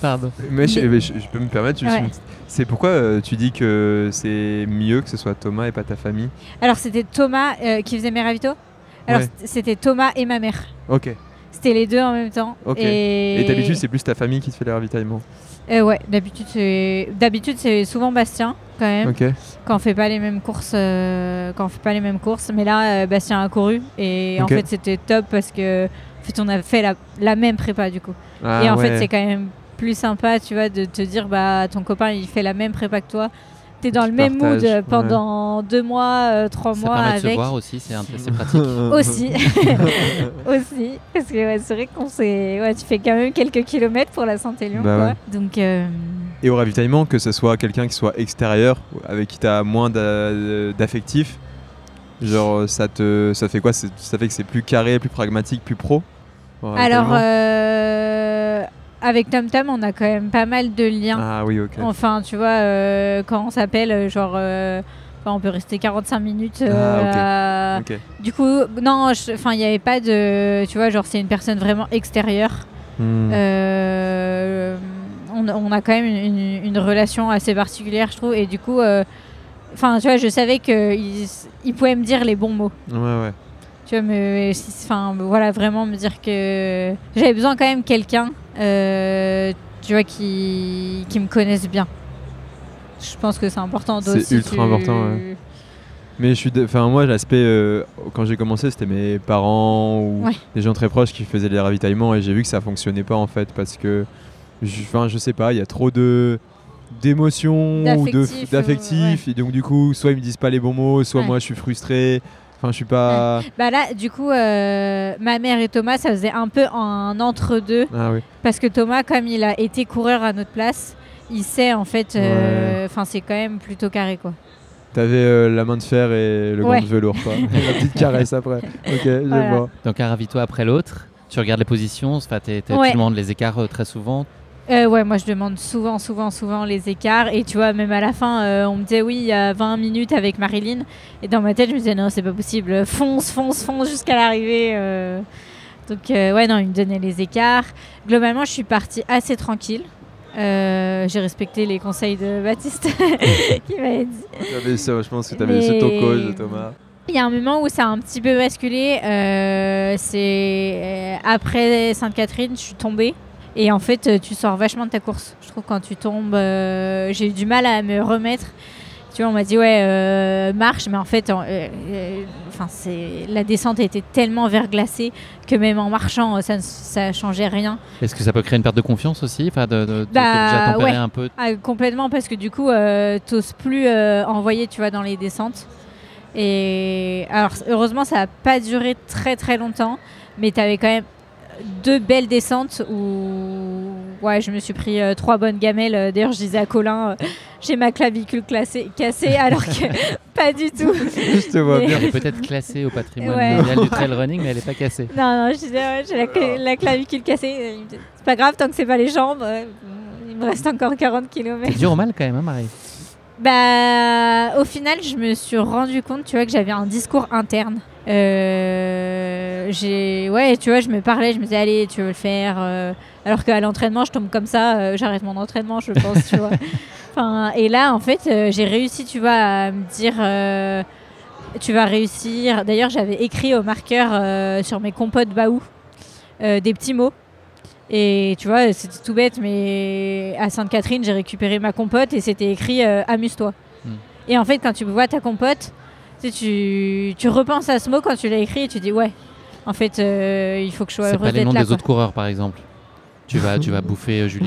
Pardon. Mais je peux me permettre juste c'est pourquoi tu dis que c'est mieux que ce soit Thomas et pas ta famille? Alors, c'était Thomas qui faisait mes ravitos. Alors, c'était Thomas et ma mère. Ok. C'était les deux en même temps. Ok. Et d'habitude, c'est plus ta famille qui te fait les ravitaillements? Ouais, d'habitude c'est souvent Bastien quand même. Okay. Quand on fait pas les mêmes courses, mais là Bastien a couru et en fait c'était top parce que en fait on a fait la même prépa du coup. Et en fait c'est quand même plus sympa, tu vois, de te dire ton copain il fait la même prépa que toi. T'es dans le même mood pendant 2 mois, 3 mois avec. Ça permet de se voir aussi, c'est pratique. Aussi, parce que c'est vrai qu'on tu fais quand même quelques kilomètres pour la Saint-Élion, quoi. Ouais. Donc. Et au ravitaillement, que ce soit quelqu'un qui soit extérieur, avec qui t'as moins d'affectif, genre ça fait quoi? Ça fait que c'est plus carré, plus pragmatique, plus pro? Alors, avec TomTom, on a quand même pas mal de liens. Ah oui, ok. Enfin, tu vois, quand on s'appelle, genre, on peut rester 45 minutes. Ok. Du coup, non, il n'y avait pas de... Tu vois, genre, c'est une personne vraiment extérieure. On a quand même une relation assez particulière, je trouve. Et du coup, tu vois, je savais qu'il pouvait me dire les bons mots. Ouais. Tu vois, voilà, vraiment me dire que j'avais besoin quand même quelqu'un, tu vois, qui me connaisse bien. Je pense que c'est important. C'est ultra important, ouais. Mais moi, l'aspect, quand j'ai commencé, c'était mes parents ou des gens très proches qui faisaient les ravitaillements et j'ai vu que ça fonctionnait pas en fait parce que, je sais pas, il y a trop d'émotions ou d'affectifs et donc du coup, soit ils me disent pas les bons mots, soit moi je suis frustré. Enfin, je suis pas... Bah là, du coup, ma mère et Thomas, ça faisait un peu un entre-deux. Ah oui. Parce que Thomas, comme il a été coureur à notre place, il sait en fait... c'est quand même plutôt carré, quoi. T'avais la main de fer et le gant de velours, quoi. La petite caresse après. Ok, je vois. Donc un ravito après l'autre, tu regardes les positions, tu demandes les écarts très souvent. Moi je demande souvent les écarts et tu vois, même à la fin on me disait oui, il y a 20 minutes avec Marilyn et dans ma tête je me disais non, c'est pas possible, fonce jusqu'à l'arrivée. Donc il me donnait les écarts. Globalement je suis partie assez tranquille. J'ai respecté les conseils de Baptiste qui m'avait dit. Je pense que tu avais ce coach de Thomas. Il y a un moment où ça a un petit peu basculé, c'est après Sainte-Catherine, je suis tombée. Et en fait, tu sors vachement de ta course. Je trouve quand tu tombes, j'ai eu du mal à me remettre. Tu vois, on m'a dit marche, mais en fait, la descente était tellement verglacée que même en marchant, ça changeait rien. Est-ce que ça peut créer une perte de confiance aussi, déjà tempérer un peu? Complètement, parce que du coup, t'oses plus envoyer, tu vois, dans les descentes. Et alors, heureusement, ça n'a pas duré très très longtemps, mais t'avais quand même 2 belles descentes où je me suis pris 3 bonnes gamelles. D'ailleurs, je disais à Colin, j'ai ma clavicule cassée, alors que pas du tout. Je te vois bien. Elle est peut-être classée au patrimoine mondial du trail running, mais elle n'est pas cassée. Non, je disais, j'ai la clavicule cassée. C'est pas grave, tant que c'est pas les jambes. Il me reste encore 40 km. C'est dur au mal quand même, hein, Marie? Au final, je me suis rendu compte, tu vois, que j'avais un discours interne. Tu vois, je me parlais, je me disais, allez, tu veux le faire. Alors qu'à l'entraînement, je tombe comme ça, j'arrête mon entraînement, je pense, tu vois. Et là, en fait, j'ai réussi, tu vois, à me dire, tu vas réussir. D'ailleurs, j'avais écrit au marqueur sur mes compotes Baou des petits mots. Et tu vois, c'était tout bête, mais à Sainte-Catherine, j'ai récupéré ma compote et c'était écrit amuse-toi. Et en fait, quand tu vois ta compote, tu repenses à ce mot quand tu l'as écrit et tu dis en fait, il faut que je sois heureuse d'être là. C'est pas les noms des autres coureurs, par exemple. Tu vas bouffer Julie.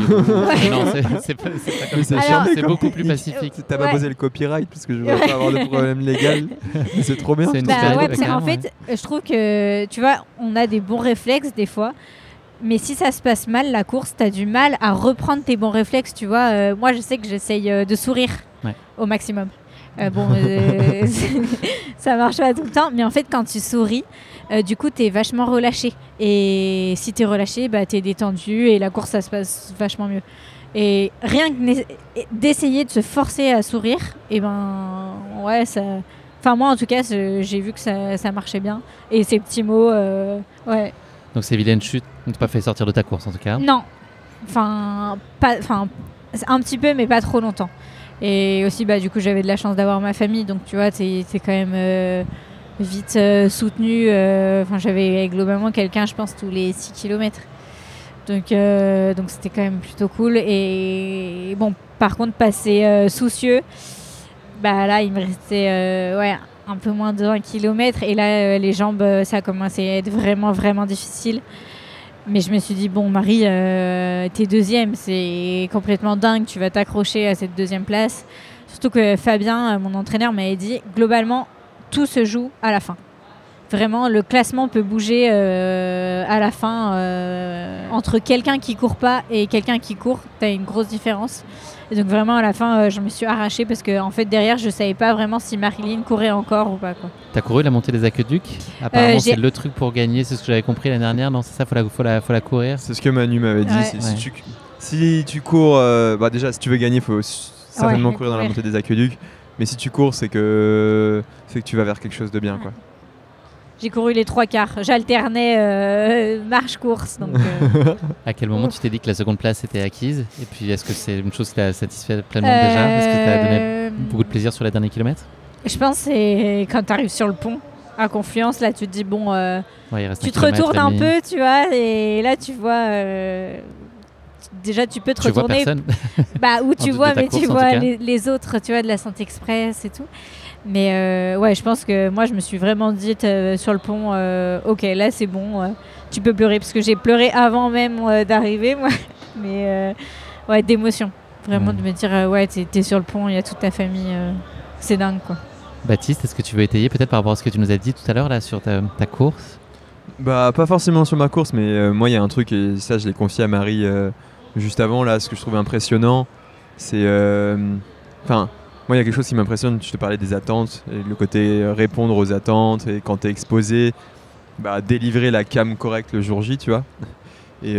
Non, c'est pas comme ça. C'est beaucoup plus pacifique. T'as pas posé le copyright parce que je voulais pas avoir de problème légal. C'est trop bien. En fait, je trouve que tu vois, on a des bons réflexes des fois. Mais si ça se passe mal, la course, t'as du mal à reprendre tes bons réflexes, tu vois. Moi, je sais que j'essaye de sourire au maximum. Ça marche pas tout le temps. Mais en fait, quand tu souris, du coup, t'es vachement relâché. Et si t'es relâché, t'es détendu et la course, ça se passe vachement mieux. Et rien que d'essayer de se forcer à sourire, ça... Enfin, moi, en tout cas, j'ai vu que ça marchait bien. Et ces petits mots, Donc ces vilaines chutes ne t'ont pas fait sortir de ta course en tout cas? Non, un petit peu mais pas trop longtemps. Et aussi du coup j'avais de la chance d'avoir ma famille, donc tu vois t'es quand même vite soutenu. J'avais globalement quelqu'un, je pense, tous les 6 km. Donc c'était quand même plutôt cool. Et bon, par contre passer soucieux, là il me restait un peu moins de 1 km et là les jambes ça a commencé à être vraiment vraiment difficile. Mais je me suis dit bon Marie, t'es deuxième, c'est complètement dingue, tu vas t'accrocher à cette 2e place. Surtout que Fabien, mon entraîneur, m'avait dit globalement tout se joue à la fin. vraiment le classement peut bouger à la fin entre quelqu'un qui court pas et quelqu'un qui court, tu as une grosse différence. Et donc vraiment à la fin je me suis arrachée parce que en fait derrière je savais pas vraiment si Marilyn courait encore ou pas, quoi. T'as couru la montée des aqueducs? Apparemment c'est le truc pour gagner, c'est ce que j'avais compris l'année dernière, non c'est ça, faut la courir. C'est ce que Manu m'avait dit. Si tu cours, déjà si tu veux gagner, il faut certainement courir dans la montée des aqueducs. Mais si tu cours, c'est que tu vas vers quelque chose de bien, quoi. J'ai couru les 3 quarts. J'alternais marche-course. À quel moment tu t'es dit que la seconde place était acquise? Et puis, est-ce que c'est une chose qui t'a satisfait pleinement déjà? Est-ce que ça t'a donné beaucoup de plaisir sur les derniers kilomètres? Je pense que c'est quand tu arrives sur le pont à Confluence, là, tu te dis, bon, tu te retournes un peu, tu vois, et là, tu vois... déjà, tu peux te retourner. Tu vois personne. Où tu vois, mais tu vois les autres, tu vois, de la Sainte Express et tout. Mais je pense que moi, je me suis vraiment dit sur le pont, ok, là, c'est bon, tu peux pleurer. Parce que j'ai pleuré avant même d'arriver, moi. Mais d'émotion. Vraiment de me dire, t'es sur le pont, il y a toute ta famille. C'est dingue, quoi. Baptiste, est-ce que tu veux étayer peut-être par rapport à ce que tu nous as dit tout à l'heure là, sur ta course? Pas forcément sur ma course, mais moi, il y a un truc, et ça, je l'ai confié à Marie juste avant, là, ce que je trouvais impressionnant, c'est... moi, il y a quelque chose qui m'impressionne, je te parlais des attentes, et le côté répondre aux attentes, et quand tu es exposé, délivrer la cam correcte le jour J, tu vois. Et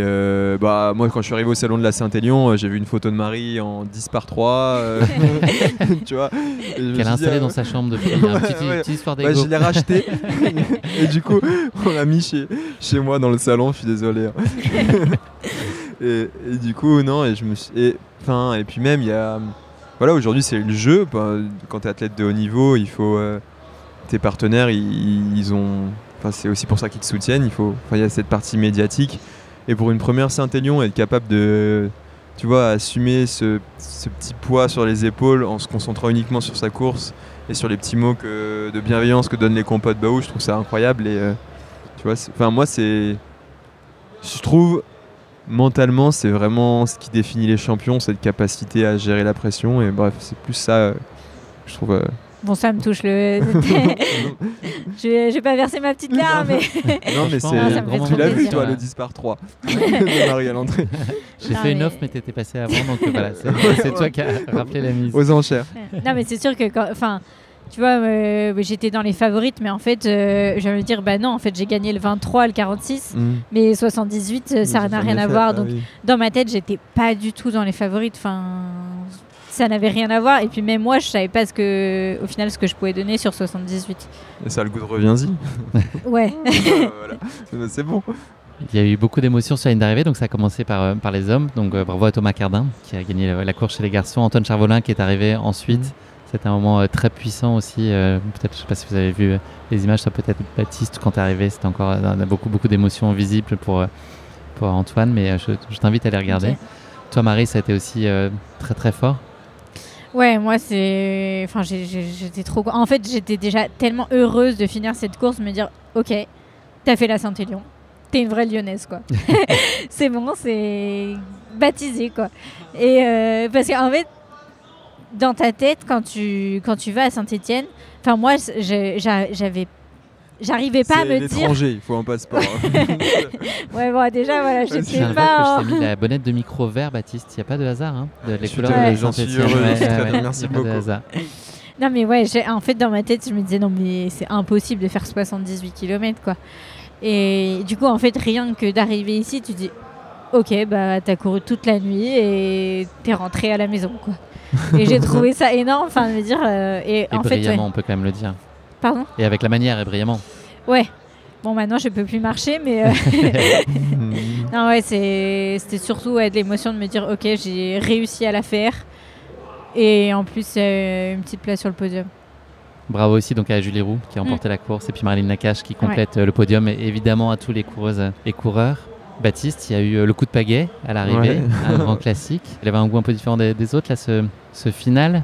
moi, quand je suis arrivé au salon de la Saint-Élion, j'ai vu une photo de Marie en 10/3, tu vois. Qu'elle a installé dans sa chambre depuis un petit histoire d'ego. Je l'ai racheté, et du coup, on l'a mis chez moi dans le salon, je suis désolé. Et du coup, non, et je me suis... Et puis même, il y a... Voilà, aujourd'hui, c'est le jeu. Quand tu es athlète de haut niveau, il faut... tes partenaires, ils ont... c'est aussi pour ça qu'ils te soutiennent. Il y a cette partie médiatique. Et pour une première Saint-Élion, être capable de... Tu vois, assumer ce petit poids sur les épaules en se concentrant uniquement sur sa course et sur les petits mots de bienveillance que donnent les compas de Baou, je trouve ça incroyable. Et tu vois, moi, c'est... Je trouve... Mentalement, c'est vraiment ce qui définit les champions, cette capacité à gérer la pression. Et bref, c'est plus ça, je trouve. Bon, ça me touche le. Je vais pas verser ma petite larme, mais. Non, mais tu l'as vu, toi, le 10/3 de Marie à l'entrée. J'ai fait une offre, mais t'étais passé avant, donc voilà, c'est toi qui as rappelé la mise. Aux enchères. Non, mais c'est sûr que tu vois, j'étais dans les favorites, mais en fait, je vais me dire, non, en fait, j'ai gagné le 23, le 46, mais 78, ça n'a rien à voir. Donc, dans ma tête, j'étais pas du tout dans les favorites. Enfin, ça n'avait rien à voir. Et puis, même moi, je savais pas au final, ce que je pouvais donner sur 78. Et ça a le goût de reviens-y. Ouais. Voilà. C'est bon. Il y a eu beaucoup d'émotions sur la ligne d'arrivée, donc ça a commencé par les hommes. Donc, bravo à Thomas Cardin, qui a gagné la course chez les garçons. Antoine Charvolin, qui est arrivé ensuite. C'était un moment très puissant aussi. Peut-être, je ne sais pas si vous avez vu les images, ça peut-être Baptiste quand tu es arrivé. C'était encore beaucoup d'émotions visibles pour Antoine, mais je t'invite à les regarder. Okay. Toi, Marie, ça a été aussi très très fort. Ouais, moi j'étais trop. En fait, j'étais déjà tellement heureuse de finir cette course, de me dire, ok, t'as fait la Saint-Élion, t'es une vraie Lyonnaise, quoi. C'est bon, c'est baptisé, quoi. Et parce qu'en fait, dans ta tête, quand tu vas à Saint-Étienne, enfin moi, j'arrivais pas à me dire... C'est l'étranger, il faut un passeport. Ouais, bon, déjà, voilà, je sais pas... que je t'ai mis la bonnette de micro vert, Baptiste. Il n'y a pas de hasard, hein, les couleurs de Saint-Étienne. Merci beaucoup. Non, mais ouais, en fait, dans ma tête, je me disais, non, mais c'est impossible de faire 78 km, quoi. Et du coup, en fait, rien que d'arriver ici, tu dis, ok, t'as couru toute la nuit et t'es rentré à la maison, quoi. Et j'ai trouvé ça énorme, enfin, de me dire... et en brillamment, on peut quand même le dire. Pardon ? Et avec la manière et brillamment. Ouais. Bon, maintenant, je peux plus marcher, mais... Non, ouais, c'était surtout de l'émotion de me dire, ok, j'ai réussi à la faire. Et en plus, une petite place sur le podium. Bravo aussi donc à Julie Roux qui a remporté la course et puis Marilyn Nakache qui complète le podium, et évidemment à tous les coureuses et coureurs. Baptiste, il y a eu le coup de pagaie à l'arrivée, un grand classique. Il avait un goût un peu différent des autres, là, ce final.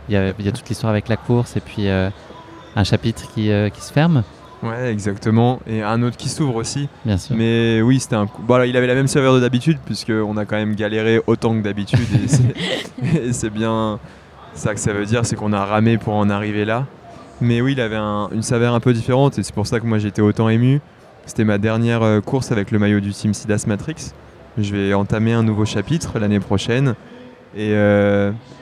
Il y a toute l'histoire avec la course et puis un chapitre qui se ferme. Ouais, exactement. Et un autre qui s'ouvre aussi. Bien sûr. Mais oui, c'était un coup. Bon, il avait la même saveur de d'habitude, puisqu'on a quand même galéré autant que d'habitude. Et c'est bien ça que ça veut dire, c'est qu'on a ramé pour en arriver là. Mais oui, il avait une saveur un peu différente et c'est pour ça que moi j'étais autant ému. C'était ma dernière course avec le maillot du Team Sidas Matrix. Je vais entamer un nouveau chapitre l'année prochaine. Et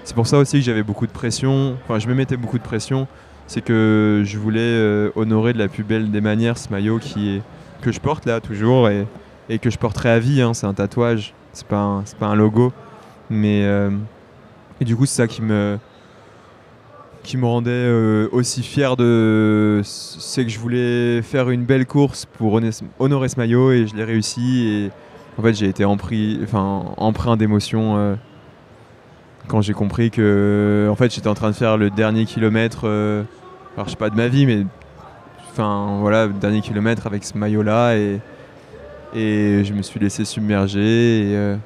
c'est pour ça aussi que j'avais beaucoup de pression. Enfin, je me mettais beaucoup de pression. C'est que je voulais honorer de la plus belle des manières ce maillot que je porte là toujours et que je porterai à vie. Hein. C'est un tatouage, c'est pas un logo. Mais et du coup, c'est ça qui me rendait aussi fier c'est que je voulais faire une belle course pour honorer ce maillot et je l'ai réussi. Et en fait, j'ai été empreint d'émotion quand j'ai compris que en fait, j'étais en train de faire le dernier kilomètre, alors je sais pas de ma vie, mais le dernier kilomètre avec ce maillot-là et je me suis laissé submerger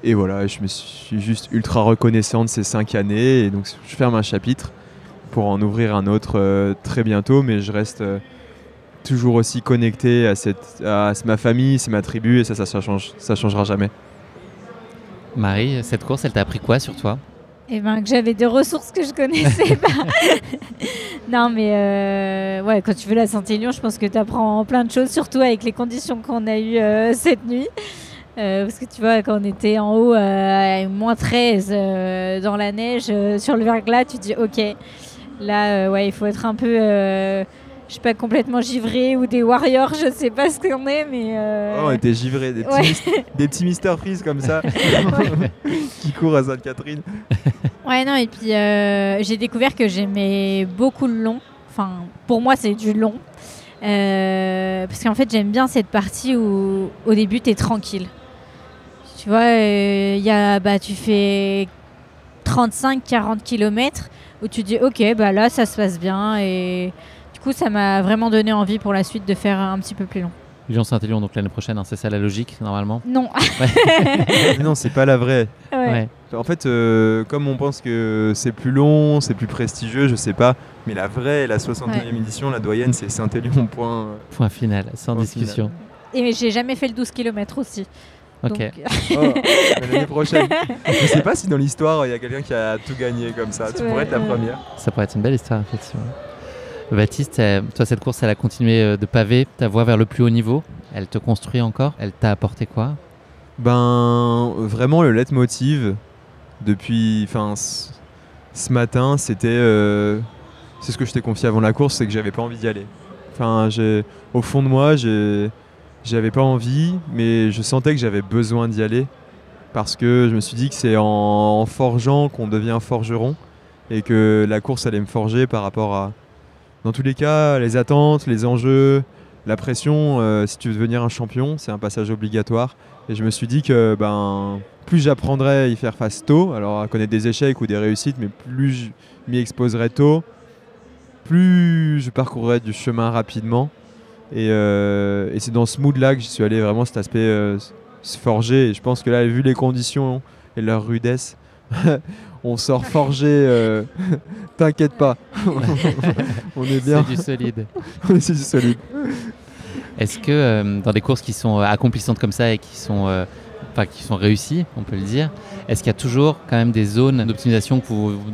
et voilà, je me suis juste ultra reconnaissant de ces 5 années et donc je ferme un chapitre pour en ouvrir un autre très bientôt, mais je reste toujours aussi connecté à ma famille, c'est ma tribu et ça changera jamais. Marie, cette course, elle t'a appris quoi sur toi ? Eh ben, que j'avais des ressources que je connaissais pas. Non, mais quand tu fais la Saint-Élion, je pense que tu apprends plein de choses, surtout avec les conditions qu'on a eues cette nuit. Parce que tu vois, quand on était en haut à moins 13 dans la neige, sur le verglas, tu te dis ok, là, il faut être un peu, je sais pas, complètement givré ou des warriors, je sais pas ce qu'on est, mais... on était givrés, des petits Mr Freeze comme ça, qui courent à Sainte-Catherine. Ouais, non, et puis j'ai découvert que j'aimais beaucoup le long. Enfin, pour moi, c'est du long. Parce qu'en fait, j'aime bien cette partie où, au début, t'es tranquille. Tu vois, tu fais 35-40 km où tu dis, ok, là, ça se passe bien. Et du coup, ça m'a vraiment donné envie pour la suite de faire un petit peu plus long. Lyon-Saint-Élion, donc l'année prochaine, c'est ça la logique, normalement ? Non. Non, c'est pas la vraie. Ouais. En fait, comme on pense que c'est plus long, c'est plus prestigieux, je sais pas. Mais la vraie, la 61e édition, la doyenne, c'est Saint-Élion, point final, sans discussion. Final. Et j'ai jamais fait le 12 km aussi. Ok. L'année prochaine. Je sais pas si dans l'histoire, il y a quelqu'un qui a tout gagné comme ça. Tu pourrais être la première. Ça pourrait être une belle histoire, effectivement. Baptiste, toi, cette course, elle a continué de paver ta voie vers le plus haut niveau. Elle te construit encore. Elle t'a apporté quoi ? Vraiment, le leitmotiv depuis ce matin, c'était... c'est ce que je t'ai confié avant la course, c'est que j'avais pas envie d'y aller. Au fond de moi, j'avais pas envie, mais je sentais que j'avais besoin d'y aller parce que je me suis dit que c'est en forgeant qu'on devient forgeron et que la course allait me forger par rapport à, dans tous les cas, les attentes, les enjeux, la pression. Si tu veux devenir un champion, c'est un passage obligatoire. Et je me suis dit que plus j'apprendrais à y faire face tôt, alors à connaître des échecs ou des réussites, mais plus je m'y exposerais tôt, plus je parcourrais du chemin rapidement. Et c'est dans ce mood-là que j'y suis allé, vraiment cet aspect se forger. Et je pense que là, vu les conditions et leur rudesse, on sort forgé. T'inquiète pas, on est bien. C'est du solide. C'est du solide. Est-ce que dans des courses qui sont accomplissantes comme ça et qui sont réussies, on peut le dire, est-ce qu'il y a toujours quand même des zones d'optimisation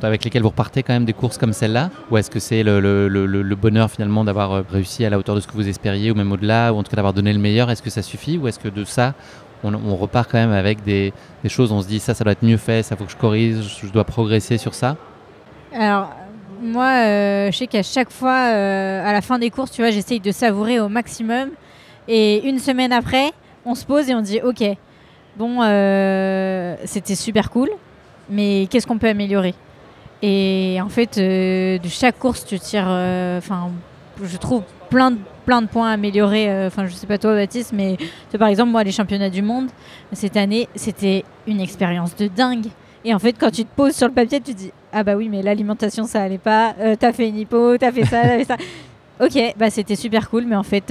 avec lesquelles vous repartez quand même des courses comme celle-là ? Ou est-ce que c'est le bonheur finalement d'avoir réussi à la hauteur de ce que vous espériez ou même au-delà, ou en tout cas d'avoir donné le meilleur ? Est-ce que ça suffit ou est-ce que de ça, on repart quand même avec des choses, on se dit ça doit être mieux fait, ça faut que je corrige, je dois progresser sur ça ? Alors, moi, je sais qu'à chaque fois, à la fin des courses, tu vois, j'essaye de savourer au maximum. Et une semaine après, on se pose et on dit ok, bon, c'était super cool, mais qu'est-ce qu'on peut améliorer ? Et en fait, de chaque course, tu tires, je trouve plein de points à améliorer. Je sais pas toi, Baptiste, mais par exemple, moi, les championnats du monde, cette année, c'était une expérience de dingue. Et en fait, quand tu te poses sur le papier, tu te dis ah bah oui, mais l'alimentation, ça allait pas. T'as fait une hypo, t'as fait ça, t'as fait ça. Ok, c'était super cool, mais en fait,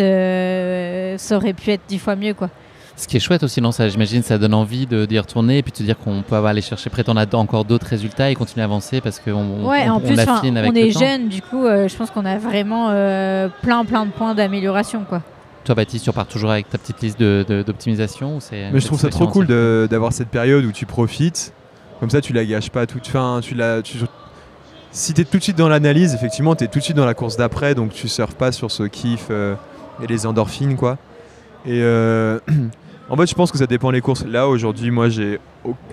ça aurait pu être 10 fois mieux, quoi. Ce qui est chouette aussi, non, ça, j'imagine, ça donne envie d'y retourner et puis de te dire qu'on peut aller chercher, prétendre encore d'autres résultats et continuer à avancer parce qu'on affine avec le temps. On est jeunes, du coup, je pense qu'on a vraiment plein de points d'amélioration, quoi. Toi, Baptiste, tu repars toujours avec ta petite liste d'optimisation ou c'est... Mais je trouve ça trop cool d'avoir cette période où tu profites. Comme ça, tu la gâches pas toute fin. si tu es tout de suite dans l'analyse, effectivement, tu es tout de suite dans la course d'après, donc tu surfes pas sur ce kiff et les endorphines, quoi. Et en fait, je pense que ça dépend des courses. Là, aujourd'hui, moi,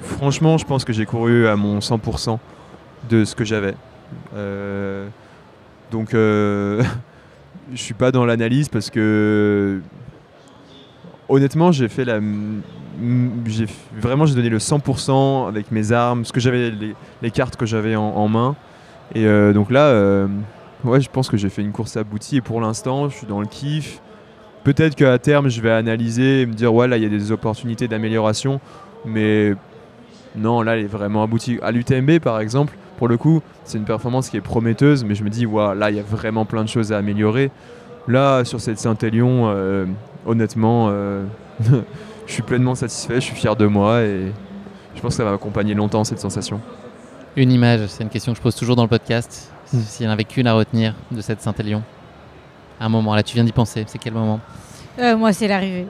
franchement, je pense que j'ai couru à mon 100% de ce que j'avais. Donc, je suis pas dans l'analyse parce que, honnêtement, j'ai donné le 100% avec mes armes, ce que j'avais, les cartes que j'avais en main. Et donc là, ouais, je pense que j'ai fait une course aboutie et pour l'instant, je suis dans le kiff. Peut-être qu'à terme, je vais analyser et me dire, ouais, là, il y a des opportunités d'amélioration. Mais non, là, elle est vraiment aboutie. À l'UTMB, par exemple, pour le coup, c'est une performance qui est prometteuse, mais je me dis, ouais, là, il y a vraiment plein de choses à améliorer. Là, sur cette Saint-Élion, honnêtement, je suis pleinement satisfait, je suis fier de moi et je pense que ça va m'accompagner longtemps, cette sensation. Une image, c'est une question que je pose toujours dans le podcast. S'il n'y en avait qu'une à retenir de cette Saint-Élion. Un moment, là tu viens d'y penser, c'est quel moment? Moi c'est l'arrivée.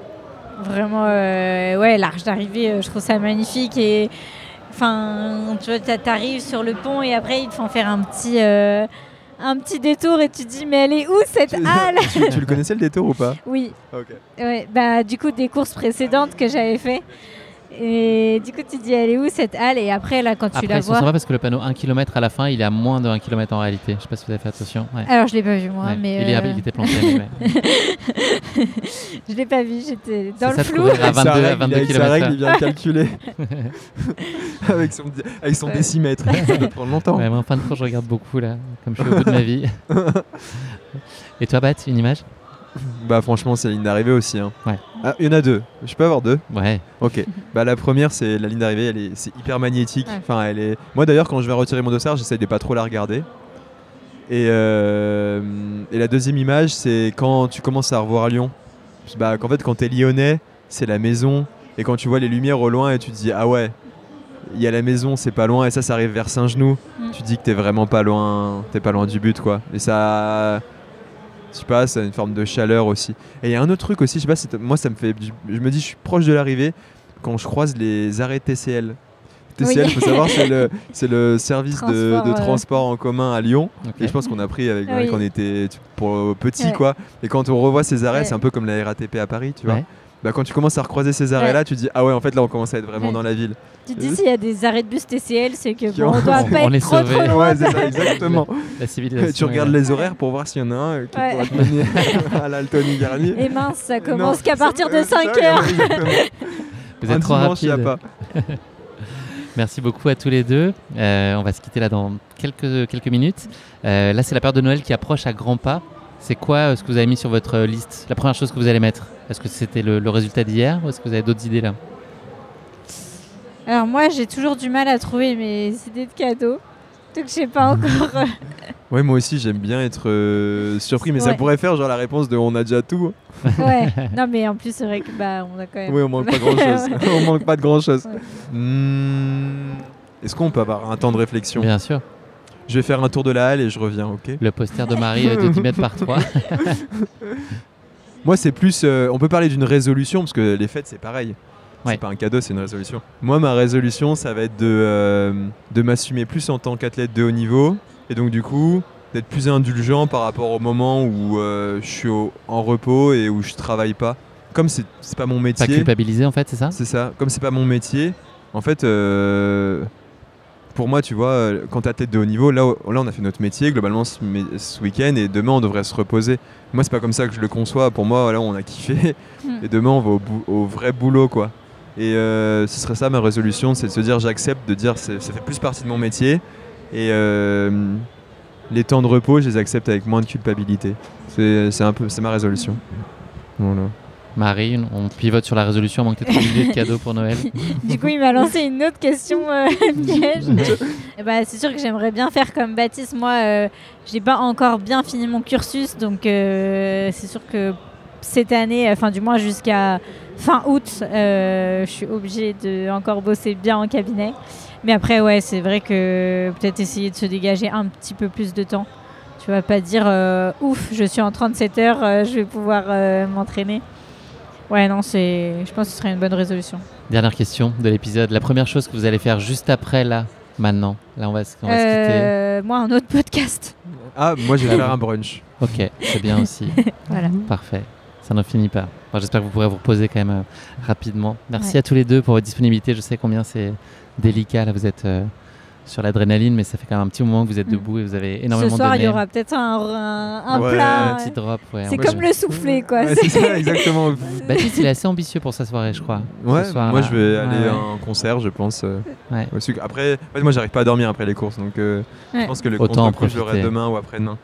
Vraiment, l'arche d'arrivée, je trouve ça magnifique. Et enfin, tu vois, t'arrives sur le pont et après ils te font faire un petit détour et tu te dis mais elle est où cette halle? Tu le connaissais le détour ou pas? Oui. Okay. Ouais, bah, du coup des courses précédentes que j'avais fait. Et du coup, tu te dis, elle est où cette halle? Et après, là, quand tu la vois... Après, parce que le panneau 1 km à la fin, il est à moins de 1 km en réalité. Je ne sais pas si vous avez fait attention. Ouais. Alors, je ne l'ai pas vu, moi. Ouais. Mais il était planté. Je ne l'ai pas vu, j'étais dans le flou. À 22 km. Sa règle, il vient de calculer. avec son décimètre. Ça doit prendre longtemps. Ouais, moi, en fin de course, je regarde beaucoup, là, comme je suis au bout de ma vie. Et toi, Bat, une image? Bah franchement c'est la ligne d'arrivée aussi hein. Ouais. Ah, il y en a deux, je peux avoir deux? Ouais. Ok. Bah la première c'est la ligne d'arrivée, c'est hyper magnétique. Ouais. Enfin moi d'ailleurs quand je vais retirer mon dossard j'essaie de pas trop la regarder. Et la deuxième image c'est quand tu commences à revoir Lyon. Bah qu'en fait quand t'es lyonnais c'est la maison et quand tu vois les lumières au loin et tu te dis ah ouais il y a la maison c'est pas loin et ça arrive vers Saint-Genoux. Tu te dis que t'es vraiment pas loin du but quoi. Et ça... Je sais pas, c'est une forme de chaleur aussi. Et il y a un autre truc aussi, je sais pas, moi ça me fait... Je me dis je suis proche de l'arrivée quand je croise les arrêts TCL. TCL, il faut savoir, c'est le service de transport en commun à Lyon. Okay. Et je pense qu'on a pris avec quand on était petit quoi. Et quand on revoit ces arrêts, c'est un peu comme la RATP à Paris, tu vois. Bah, quand tu commences à recroiser ces arrêts-là, tu te dis ah ouais, en fait là on commence à être vraiment dans la ville. Tu te dis s'il y a des arrêts de bus TCL, c'est que on doit pas être trop loin. Ouais, c'est ça, exactement. La civilisation. Tu regardes les horaires pour voir s'il y en a un qui pourra te mener à l'Altony Garnier. Et mince, ça commence qu'à partir de 5 heures. Vous êtes trop rapide. Merci beaucoup à tous les deux. On va se quitter là dans quelques minutes. Là, c'est la période de Noël qui approche à grands pas. C'est quoi ce que vous avez mis sur votre liste? La première chose que vous allez mettre? Est-ce que c'était le résultat d'hier ou est-ce que vous avez d'autres idées là? Alors moi, j'ai toujours du mal à trouver mes idées de cadeaux. Donc je sais pas encore. Ouais, moi aussi, j'aime bien être surpris, mais ça pourrait faire genre la réponse de on a déjà tout. Ouais, non mais en plus c'est vrai que on a quand même... Oui, on manque pas grand-chose. On manque pas de grand-chose. Ouais. Est-ce qu'on peut avoir un temps de réflexion? Bien sûr. Je vais faire un tour de la halle et je reviens, ok? Le poster de Marie de 10 mètres par 3. Moi, c'est plus... on peut parler d'une résolution, parce que les fêtes, c'est pareil. C'est pas un cadeau, c'est une résolution. Moi, ma résolution, ça va être de m'assumer plus en tant qu'athlète de haut niveau. Et donc, du coup, d'être plus indulgent par rapport au moment où je suis en repos et où je travaille pas. Comme c'est pas mon métier... Pas culpabiliser, en fait, c'est ça? C'est ça. Comme c'est pas mon métier, en fait... pour moi, tu vois, quand t'es athlète de haut niveau, là on a fait notre métier globalement ce week-end et demain on devrait se reposer. Moi, c'est pas comme ça que je le conçois. Pour moi, là on a kiffé et demain on va au vrai boulot, quoi. Et ce serait ça ma résolution, c'est de se dire j'accepte de dire ça fait plus partie de mon métier et les temps de repos, je les accepte avec moins de culpabilité. C'est ma résolution. Voilà. Marie, on pivote sur la résolution, à moins que tu aies trouvé une idée de cadeau pour Noël. Du coup, il m'a lancé une autre question piège. C'est sûr que j'aimerais bien faire comme Baptiste. Moi, j'ai pas encore bien fini mon cursus, donc c'est sûr que cette année, enfin du moins jusqu'à fin août, je suis obligée de encore bosser bien en cabinet. Mais après, ouais, c'est vrai que peut-être essayer de se dégager un petit peu plus de temps. Tu vas pas dire ouf, je suis en 37 heures, je vais pouvoir m'entraîner. Ouais, non, je pense que ce serait une bonne résolution. Dernière question de l'épisode. La première chose que vous allez faire juste après là, maintenant? Là, on va se quitter. Moi, un autre podcast. Ah, moi, je vais faire un brunch. Ok, c'est bien aussi. Voilà. Parfait. Ça n'en finit pas. Bon, j'espère que vous pourrez vous reposer quand même rapidement. Merci à tous les deux pour votre disponibilité. Je sais combien c'est délicat. Là, vous êtes sur l'adrénaline, mais ça fait quand même un petit moment que vous êtes debout et vous avez énormément Ce soir, donné. il y aura peut-être un plat. Un petit drop. Ouais. C'est comme le soufflé, quoi. Ouais, c'est ça, exactement. Baptiste, il est assez ambitieux pour sa soirée, je crois. Ouais, soir, moi là. je vais aller à un concert, je pense. Ouais. Après, en fait, moi j'arrive pas à dormir après les courses, donc je pense que le Autant en contre-coup, je l'aurai profiter. demain ou après-demain.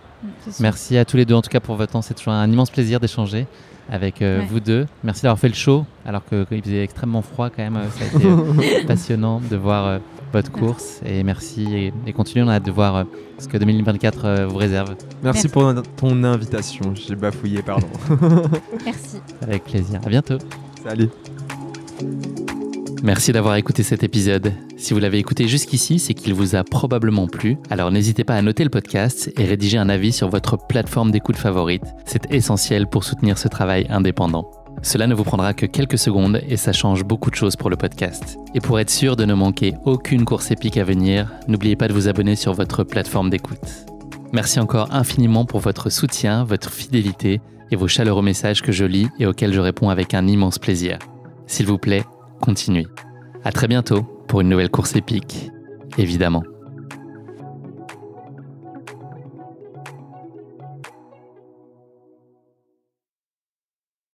Merci à tous les deux en tout cas pour votre temps. C'est toujours un immense plaisir d'échanger avec vous deux. Merci d'avoir fait le show alors qu'il faisait extrêmement froid quand même. Ça a été passionnant de voir votre course et merci et continuez. On a hâte de voir ce que 2024 vous réserve. Merci pour ton invitation. J'ai bafouillé, pardon. Merci. Avec plaisir. À bientôt. Salut. Merci d'avoir écouté cet épisode. Si vous l'avez écouté jusqu'ici, c'est qu'il vous a probablement plu. Alors n'hésitez pas à noter le podcast et rédiger un avis sur votre plateforme d'écoute favorite. C'est essentiel pour soutenir ce travail indépendant. Cela ne vous prendra que quelques secondes et ça change beaucoup de choses pour le podcast. Et pour être sûr de ne manquer aucune course épique à venir, n'oubliez pas de vous abonner sur votre plateforme d'écoute. Merci encore infiniment pour votre soutien, votre fidélité et vos chaleureux messages que je lis et auxquels je réponds avec un immense plaisir. S'il vous plaît, continuez. À très bientôt pour une nouvelle course épique, évidemment.